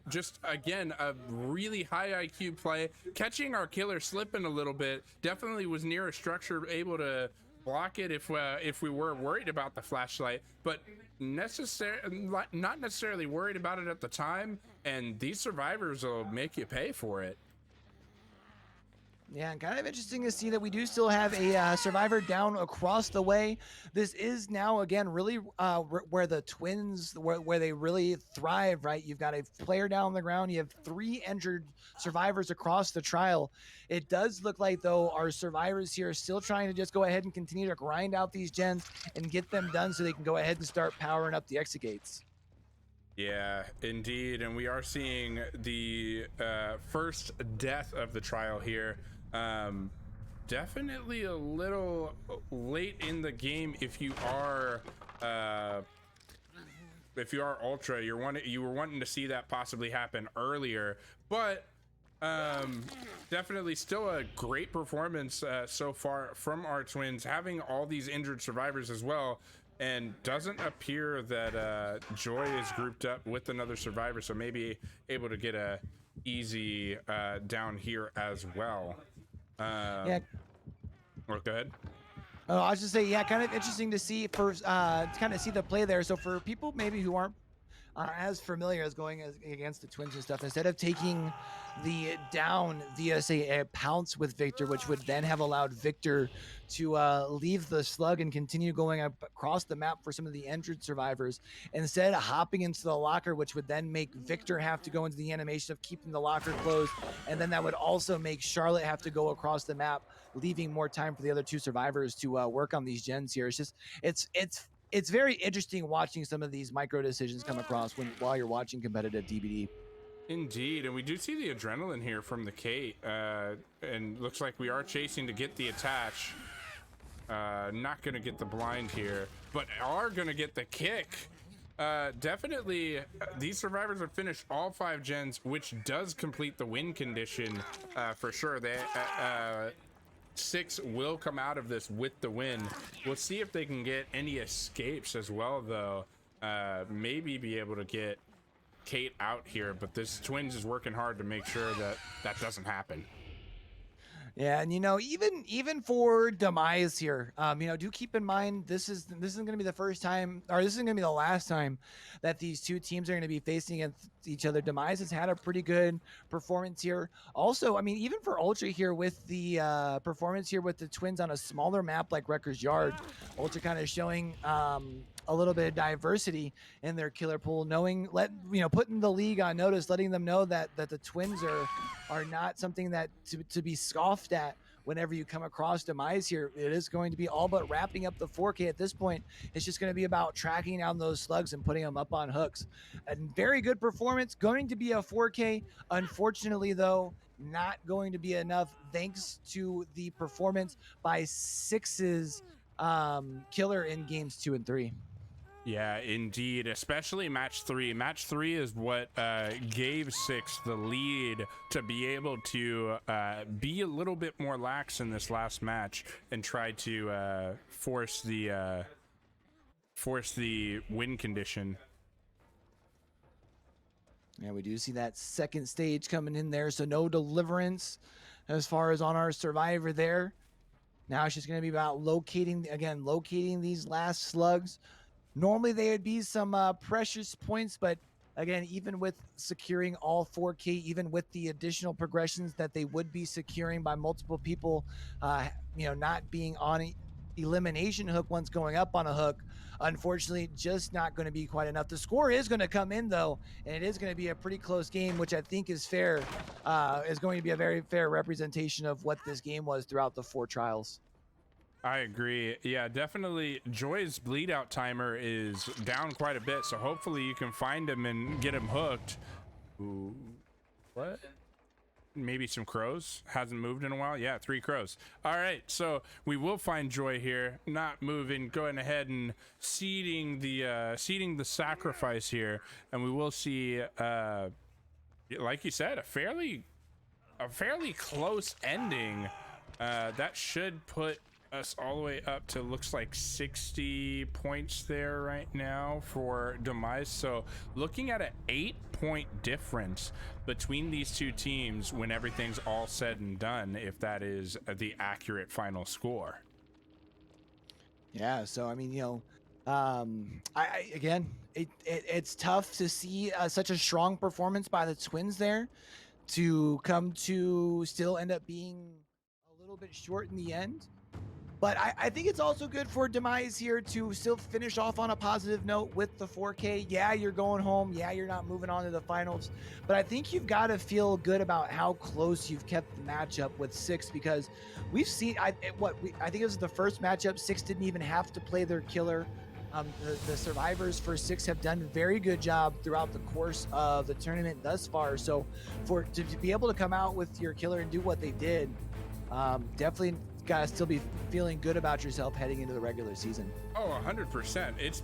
just again, a really high IQ play. Catching our killer slipping a little bit, definitely was near a structure, able to block it if we were worried about the flashlight, but not necessarily worried about it at the time. And these survivors will make you pay for it. Yeah, and kind of interesting to see that we do still have a survivor down across the way. This is now, again, really where the twins, where they really thrive, right? You've got a player down on the ground. You have 3 injured survivors across the trial. It does look like, though, our survivors here are still trying to just go ahead and continue to grind out these gens and get them done so they can go ahead and start powering up the exit gates. Yeah, indeed. And we are seeing the first death of the trial here. Definitely a little late in the game if you are ultra. You were wanting to see that possibly happen earlier, but definitely still a great performance so far from our twins, having all these injured survivors as well. And doesn't appear that Joy is grouped up with another survivor, so maybe able to get a easy down here as well. Yeah. Go ahead. Oh, I was just saying, yeah, kind of interesting to see first, to kind of see the play there. So for people maybe who aren't as familiar as going against the twins and stuff, instead of taking the down via, say, a pounce with Victor, which would then have allowed Victor to leave the slug and continue going up across the map for some of the injured survivors, instead of hopping into the locker, which would then make Victor have to go into the animation of keeping the locker closed, and then that would also make Charlotte have to go across the map, leaving more time for the other 2 survivors to work on these gens here. It's just it's very interesting watching some of these micro decisions come across while you're watching competitive DBD. Indeed, and we do see the adrenaline here from the Kate, and looks like we are chasing to get the attach. Not gonna get the blind here, but are gonna get the kick. Definitely, these survivors have finished all 5 gens, which does complete the win condition for sure. They 6 will come out of this with the win. We'll see if they can get any escapes as well, though. Maybe be able to get Kate out here, but this twins is working hard to make sure that that doesn't happen. Yeah, and even for Demise here, do keep in mind this isn't going to be the first time, or this isn't going to be the last time that these 2 teams are going to be facing against each other. Demise has had a pretty good performance here. Also, I mean, even for Ultra here with the performance here with the twins on a smaller map like Wrecker's Yard, Ultra kind of showing a little bit of diversity in their killer pool, putting the league on notice, letting them know that the twins are not something that to be scoffed at whenever you come across Demise here. It is going to be all but wrapping up the 4K at this point. It's just going to be about tracking down those slugs and putting them up on hooks. A very good performance, going to be a 4K. Unfortunately, though, not going to be enough thanks to the performance by 6's killer in games 2 and 3. Yeah, indeed, especially match 3. Match 3 is what gave 6 the lead to be able to be a little bit more lax in this last match and try to force the win condition. Yeah, we do see that second stage coming in there, so no deliverance as far as on our survivor there. Now it's just going to be about locating these last slugs. Normally, they would be some precious points, but again, even with securing all 4K, even with the additional progressions that they would be securing by multiple people, not being on elimination hook once going up on a hook, unfortunately, just not going to be quite enough. The score is going to come in, though, and it is going to be a pretty close game, which I think is fair, is going to be a very fair representation of what this game was throughout the 4 trials. I agree. Yeah, definitely. Joy's bleed out timer is down quite a bit, so hopefully you can find him and get him hooked. Ooh, what? Maybe some crows. Hasn't moved in a while. Yeah, 3 crows. All right, so we will find Joy here, not moving, going ahead and seeding the sacrifice here, and we will see, like you said, a fairly close ending. That should put us all the way up to, looks like 60 points there right now for Demise. So looking at an 8-point difference between these two teams when everything's all said and done, if that is the accurate final score. Yeah, so I mean, again, it's tough to see such a strong performance by the Twins there to come to still end up being a little bit short in the end. But I think it's also good for Demise here to still finish off on a positive note with the 4K. Yeah, you're going home. Yeah, you're not moving on to the finals. But I think you've got to feel good about how close you've kept the matchup with 6, because we've seen, I think it was the first matchup, 6 didn't even have to play their killer. The survivors for 6 have done a very good job throughout the course of the tournament thus far. So to be able to come out with your killer and do what they did, definitely gotta still be feeling good about yourself heading into the regular season. Oh, 100%. It's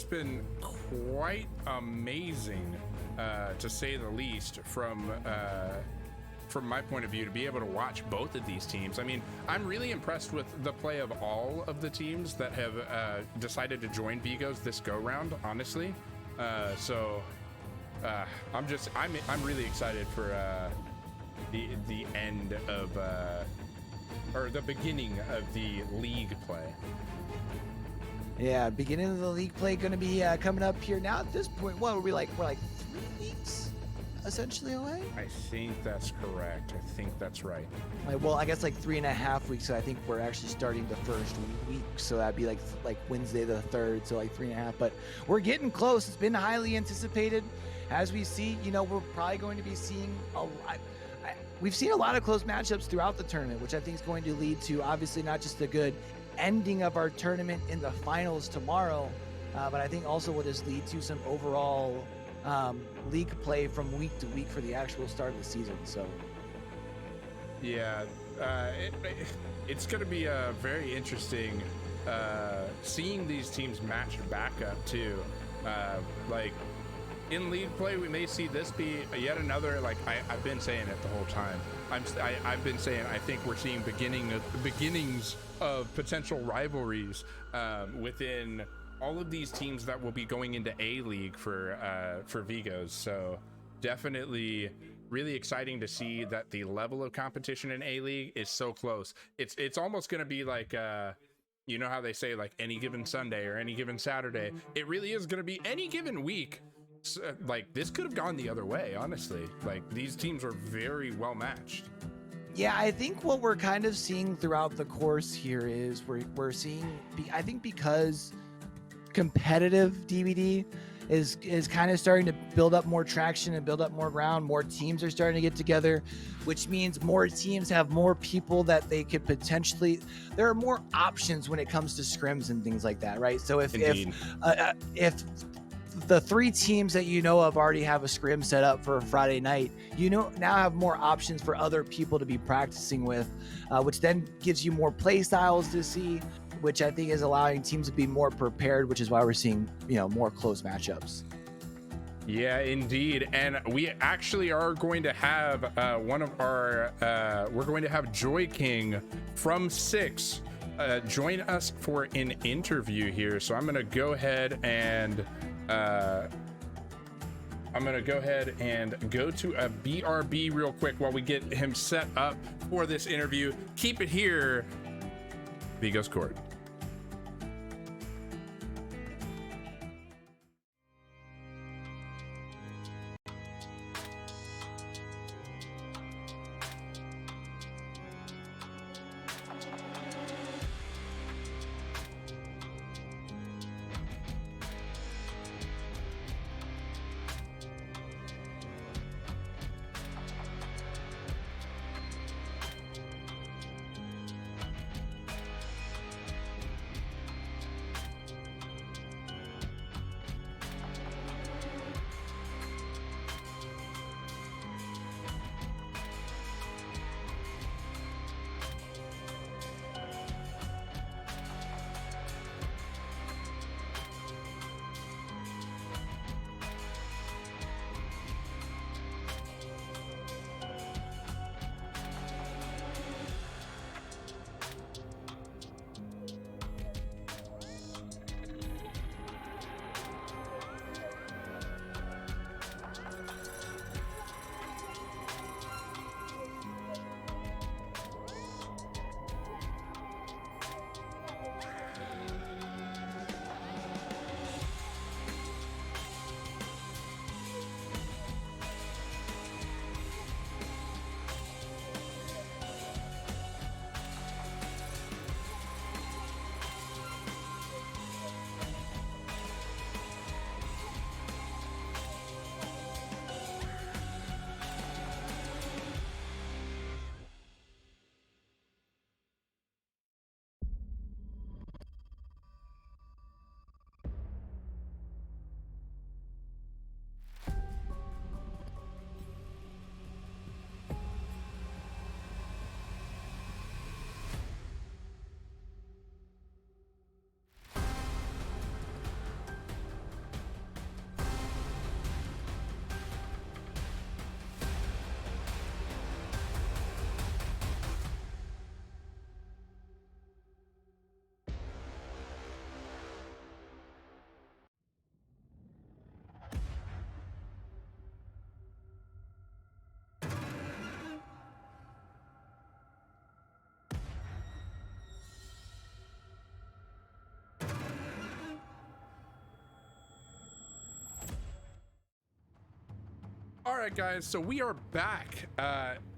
been quite amazing, to say the least, from my point of view, to be able to watch both of these teams. I mean, I'm really impressed with the play of all of the teams that have decided to join Vigos this go round, honestly. I'm really excited for the end of or the beginning of the league play. Yeah, beginning of the league play going to be coming up here now. At this point, what are we like? We're like 3 weeks essentially away. I think that's correct. I think that's right. Well, I guess like 3.5 weeks. So I think we're actually starting the first week. So that'd be like Wednesday the 3rd. So like 3.5. But we're getting close. It's been highly anticipated. As we see, we're probably going to be seeing a lot. We've seen a lot of close matchups throughout the tournament, which I think is going to lead to obviously not just a good ending of our tournament in the finals tomorrow, but I think also will just lead to some overall league play from week to week for the actual start of the season. So, yeah, it's going to be very interesting seeing these teams match back up too. In league play, we may see this be yet another, I've been saying it the whole time. I've been saying I think we're seeing beginnings of potential rivalries within all of these teams that will be going into A League for Vigos. So definitely really exciting to see that the level of competition in A League is so close. It's almost going to be like you know how they say like any given Sunday or any given Saturday. It really is going to be any given week. This could have gone the other way, honestly. These teams are very well matched. Yeah, I think what we're kind of seeing throughout the course here is we're seeing, I think, because competitive DVD is kind of starting to build up more traction and build up more ground. More teams are starting to get together, which means more teams have more people that they could potentially. There are more options when it comes to scrims and things like that, right? So if the 3 teams that of already have a scrim set up for a Friday night, now have more options for other people to be practicing with, which then gives you more play styles to see, which I think is allowing teams to be more prepared, which is why we're seeing, more close matchups. Yeah, indeed. And we actually are going to have we're going to have Joy King from 6 join us for an interview here. So I'm going to go ahead and go to a BRB real quick while we get him set up for this interview. Keep it here, Vigos Court. right, guys, so we are back.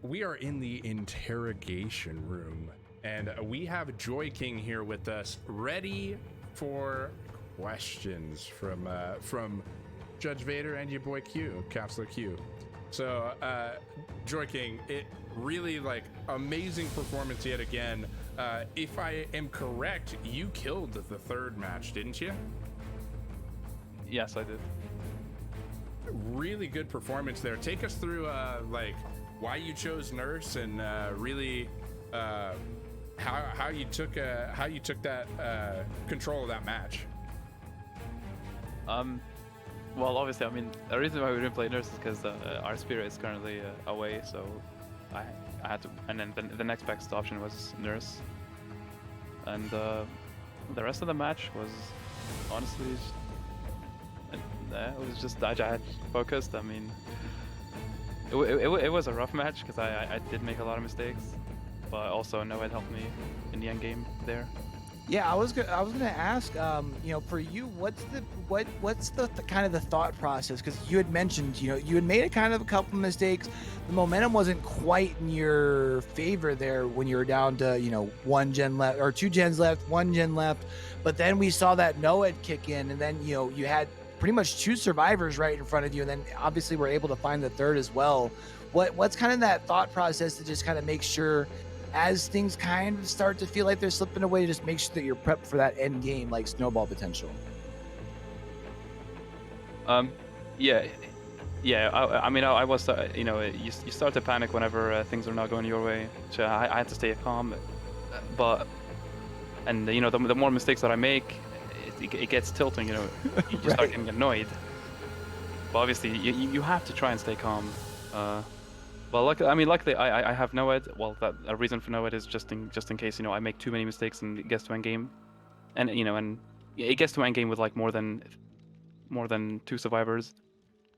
We are in the interrogation room, and we have Joy King here with us, ready for questions from Judge Vader and your boy Q, Counselor Q. So, Joy King, it really amazing performance yet again. If I am correct, you killed the third match, didn't you? Yes, I did. Really good performance there. Take us through why you chose Nurse and really how you took that control of that match. Well, obviously, I mean, the reason why we didn't play Nurse is because our Spirit is currently away, so I had to, and then the next best option was Nurse, and the rest of the match was honestly it was just I had focused. I mean, it was a rough match because I did make a lot of mistakes, but also Noed helped me in the end game there. Yeah, I was gonna ask, for you, what's the kind of the thought process? Because you had mentioned, you had made a couple mistakes. The momentum wasn't quite in your favor there when you were down to 1 gen left or 2 gens left, 1 gen left. But then we saw that Noed kick in, and then you had pretty much 2 survivors right in front of you, and then obviously we're able to find the third as well. What's kind of that thought process to just kind of make sure, as things kind of start to feel like they're slipping away, to just make sure that you're prepped for that end game, like snowball potential? Yeah. I mean, I was, you start to panic whenever things are not going your way. So I had to stay calm, and the more mistakes that I make, it gets tilting. You just Right. start getting annoyed. But obviously, you have to try and stay calm. Well, luckily I have Noed. Well, a reason for Noed is just in case I make too many mistakes and it gets to end game, and it gets to end game with more than 2 survivors,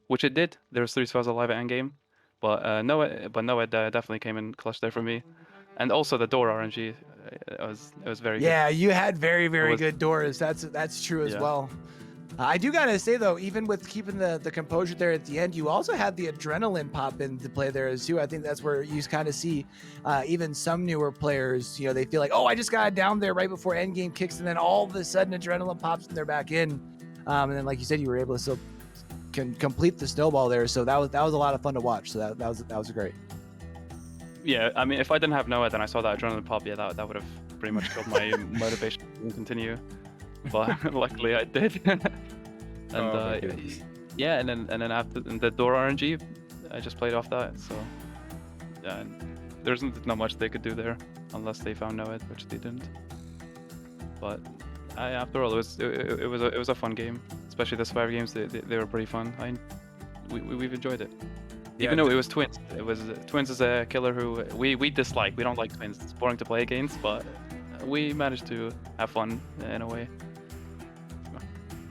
which it did. There was 3 survivors alive at end game, but Noed definitely came in clutch there for me, and also the door RNG, it was very good. Yeah, you had very, very good doors. That's true as well. I do gotta say though, even with keeping the composure there at the end, you also had the adrenaline pop into play there too. I think that's where you kind of see even some newer players, they feel like, oh, I just got down there right before end game kicks, and then all of a sudden adrenaline pops and they're back in. And then, like you said, you were able to still complete the snowball there. So that was a lot of fun to watch. So that was great. Yeah, I mean, if I didn't have Noed and I saw that adrenaline pop, that would have pretty much killed my motivation to continue. But luckily I did. And yeah, and then after the door RNG, I just played off that. So yeah, there's not much they could do there unless they found Noed, which they didn't. But after all, it was a fun game, especially the Survivor games. They were pretty fun. We've enjoyed it. Yeah, even though it was Twins. Twins is a killer who we dislike. We don't like Twins. It's boring to play against, but we managed to have fun in a way.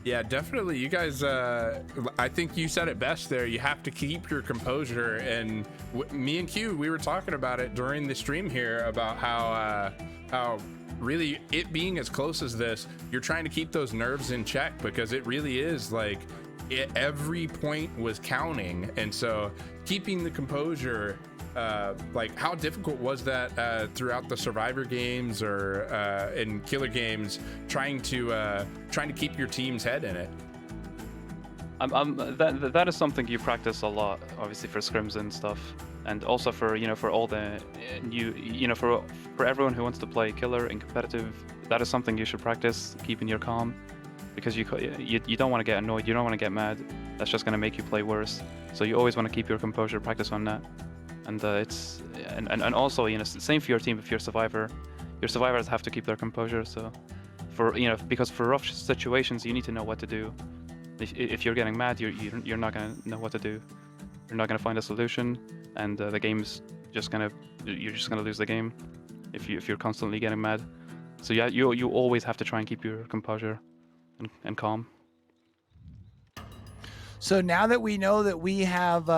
Yeah, definitely. You guys, I think you said it best there. You have to keep your composure. And me and Q, we were talking about it during the stream here about how really it being as close as this, you're trying to keep those nerves in check, because it really is every point was counting. And so keeping the composure, how difficult was that throughout the Survivor games or in Killer games, trying to keep your team's head in it? That is something you practice a lot, obviously, for scrims and stuff, and also for for all the new for everyone who wants to play Killer and competitive. That is something you should practice, keeping your calm, because you don't want to get annoyed, you don't want to get mad. That's just going to make you play worse. So you always want to keep your composure, practice on that. And and also same for your team. If you're a survivor, your survivors have to keep their composure. So because for rough situations you need to know what to do. If you're getting mad, you're not gonna know what to do. You're not gonna find a solution, and the game's you're just gonna lose the game if you're constantly getting mad. So yeah, you always have to try and keep your composure and calm. So now that we know that we have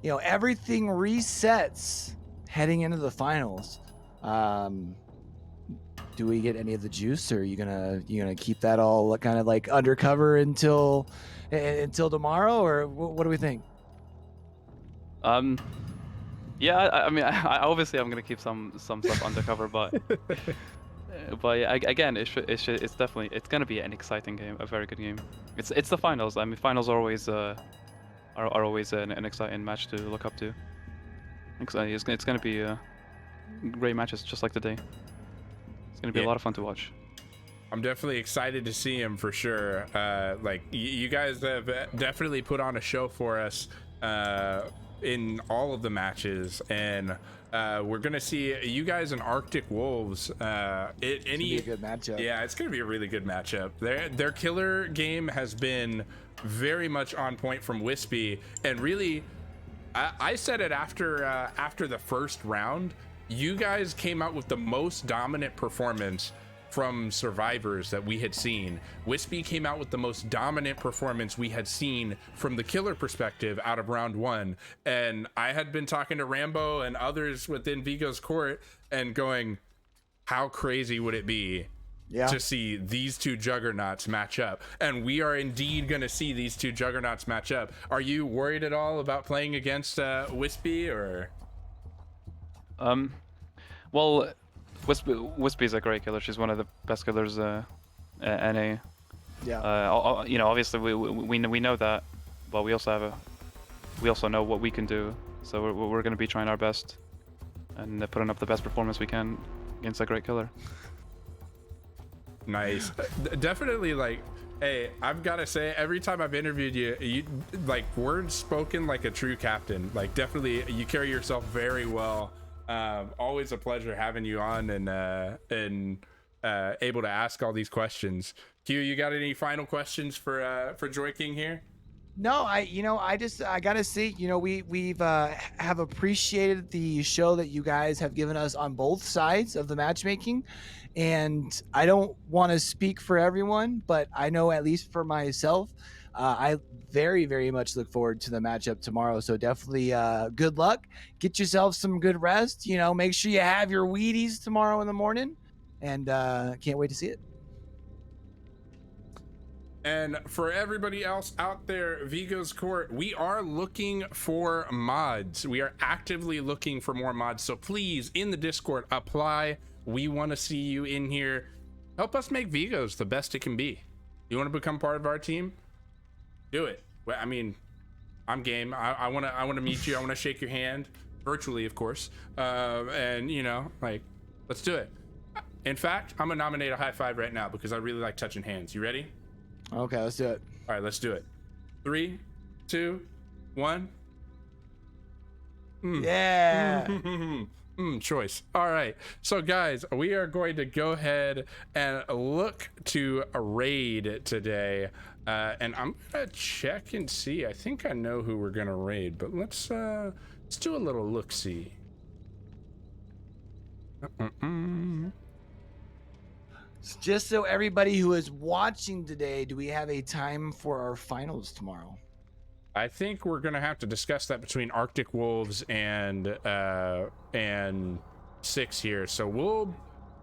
everything resets heading into the finals, do we get any of the juice, or are you gonna keep that all kind of undercover until tomorrow, or what do we think? Yeah, I mean, obviously I'm gonna keep some stuff undercover, but yeah, again, it's definitely gonna be an exciting game, a very good game. It's the finals. I mean, finals are always always an exciting match to look up to. It's gonna be great matches, just like today. It's gonna be a lot of fun to watch. I'm definitely excited to see him for sure. Like you guys have definitely put on a show for us in all of the matches, and we're gonna see you guys in Arctic Wolves. It's gonna be a good matchup. Yeah, it's gonna be a really good matchup. Their killer game has been very much on point from Wispy, and really, I said it after the first round. You guys came out with the most dominant performance from survivors that we had seen. Wispy came out with the most dominant performance we had seen from the killer perspective out of round 1. And I had been talking to Rambo and others within Vigo's court and going, how crazy would it be to see these two juggernauts match up? And we are indeed going to see these two juggernauts match up. Are you worried at all about playing against Wispy, or? Well, Wispy's a great killer. She's one of the best killers NA. Yeah. You know, obviously we know that, but we also know what we can do. So we're going to be trying our best and putting up the best performance we can against a great killer. Nice. Definitely, like, hey, I've got to say, every time I've interviewed you like, words spoken like a true captain. Like, definitely, you carry yourself very well. Always a pleasure having you on and able to ask all these questions. Q, you got any final questions for Joy King here? No, I gotta say, we've have appreciated the show that you guys have given us on both sides of the matchmaking, and I don't want to speak for everyone, but I know at least for myself, I very, very much look forward to the matchup tomorrow. So definitely good luck. Get yourself some good rest. Make sure you have your Wheaties tomorrow in the morning, and can't wait to see it. And for everybody else out there, Vigo's court, we are looking for mods. We are actively looking for more mods. So please, in the Discord, apply. We want to see you in here. Help us make Vigo's the best it can be. You want to become part of our team? Do it. Well, I mean, I'm game. I want to meet you. I want to shake your hand virtually, of course. And let's do it. In fact, I'm gonna nominate a high five right now because I really like touching hands. You ready? Okay, let's do it. All right, let's do it. 3, 2, 1. Yeah. Choice. All right, so guys, we are going to go ahead and look to a raid today, and I'm gonna check and see. I think I know who we're gonna raid, but let's do a little look-see. Just so everybody who is watching today, do we have a time for our finals tomorrow? I think we're gonna have to discuss that between Arctic Wolves and 6 here. So we'll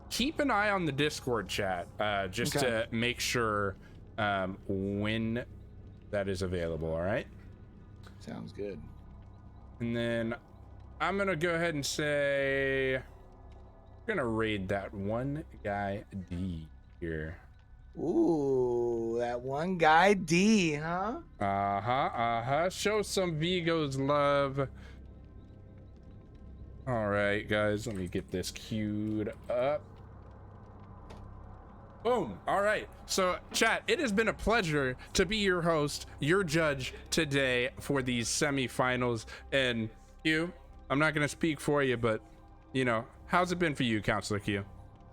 keep an eye on the Discord chat just to make sure when that is available. All right. Sounds good. And then I'm gonna go ahead and say we're gonna raid that one guy D here. Ooh, that one guy D, huh? Show some Vigo's love. All right, guys, let me get this queued up. Boom. All right, so chat, it has been a pleasure to be your host, your judge today for these semifinals. And Q, I'm not gonna speak for you, but how's it been for you, Counselor Q?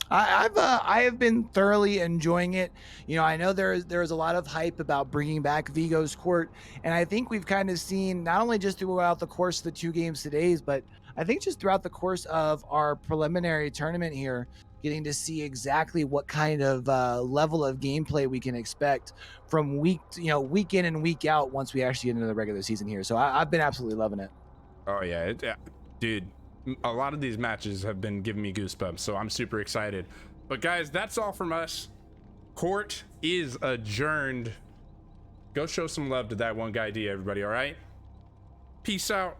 I have been thoroughly enjoying it. I know there is a lot of hype about bringing back Vigo's court, and I think we've kind of seen, not only just throughout the course of the 2 games today, but I think just throughout the course of our preliminary tournament here, getting to see exactly what kind of level of gameplay we can expect from week in and week out once we actually get into the regular season here. So I've been absolutely loving it. Oh yeah, dude. A lot of these matches have been giving me goosebumps, so I'm super excited. But guys, that's all from us. Court is adjourned. Go show some love to that one guy D, everybody, all right? Peace out.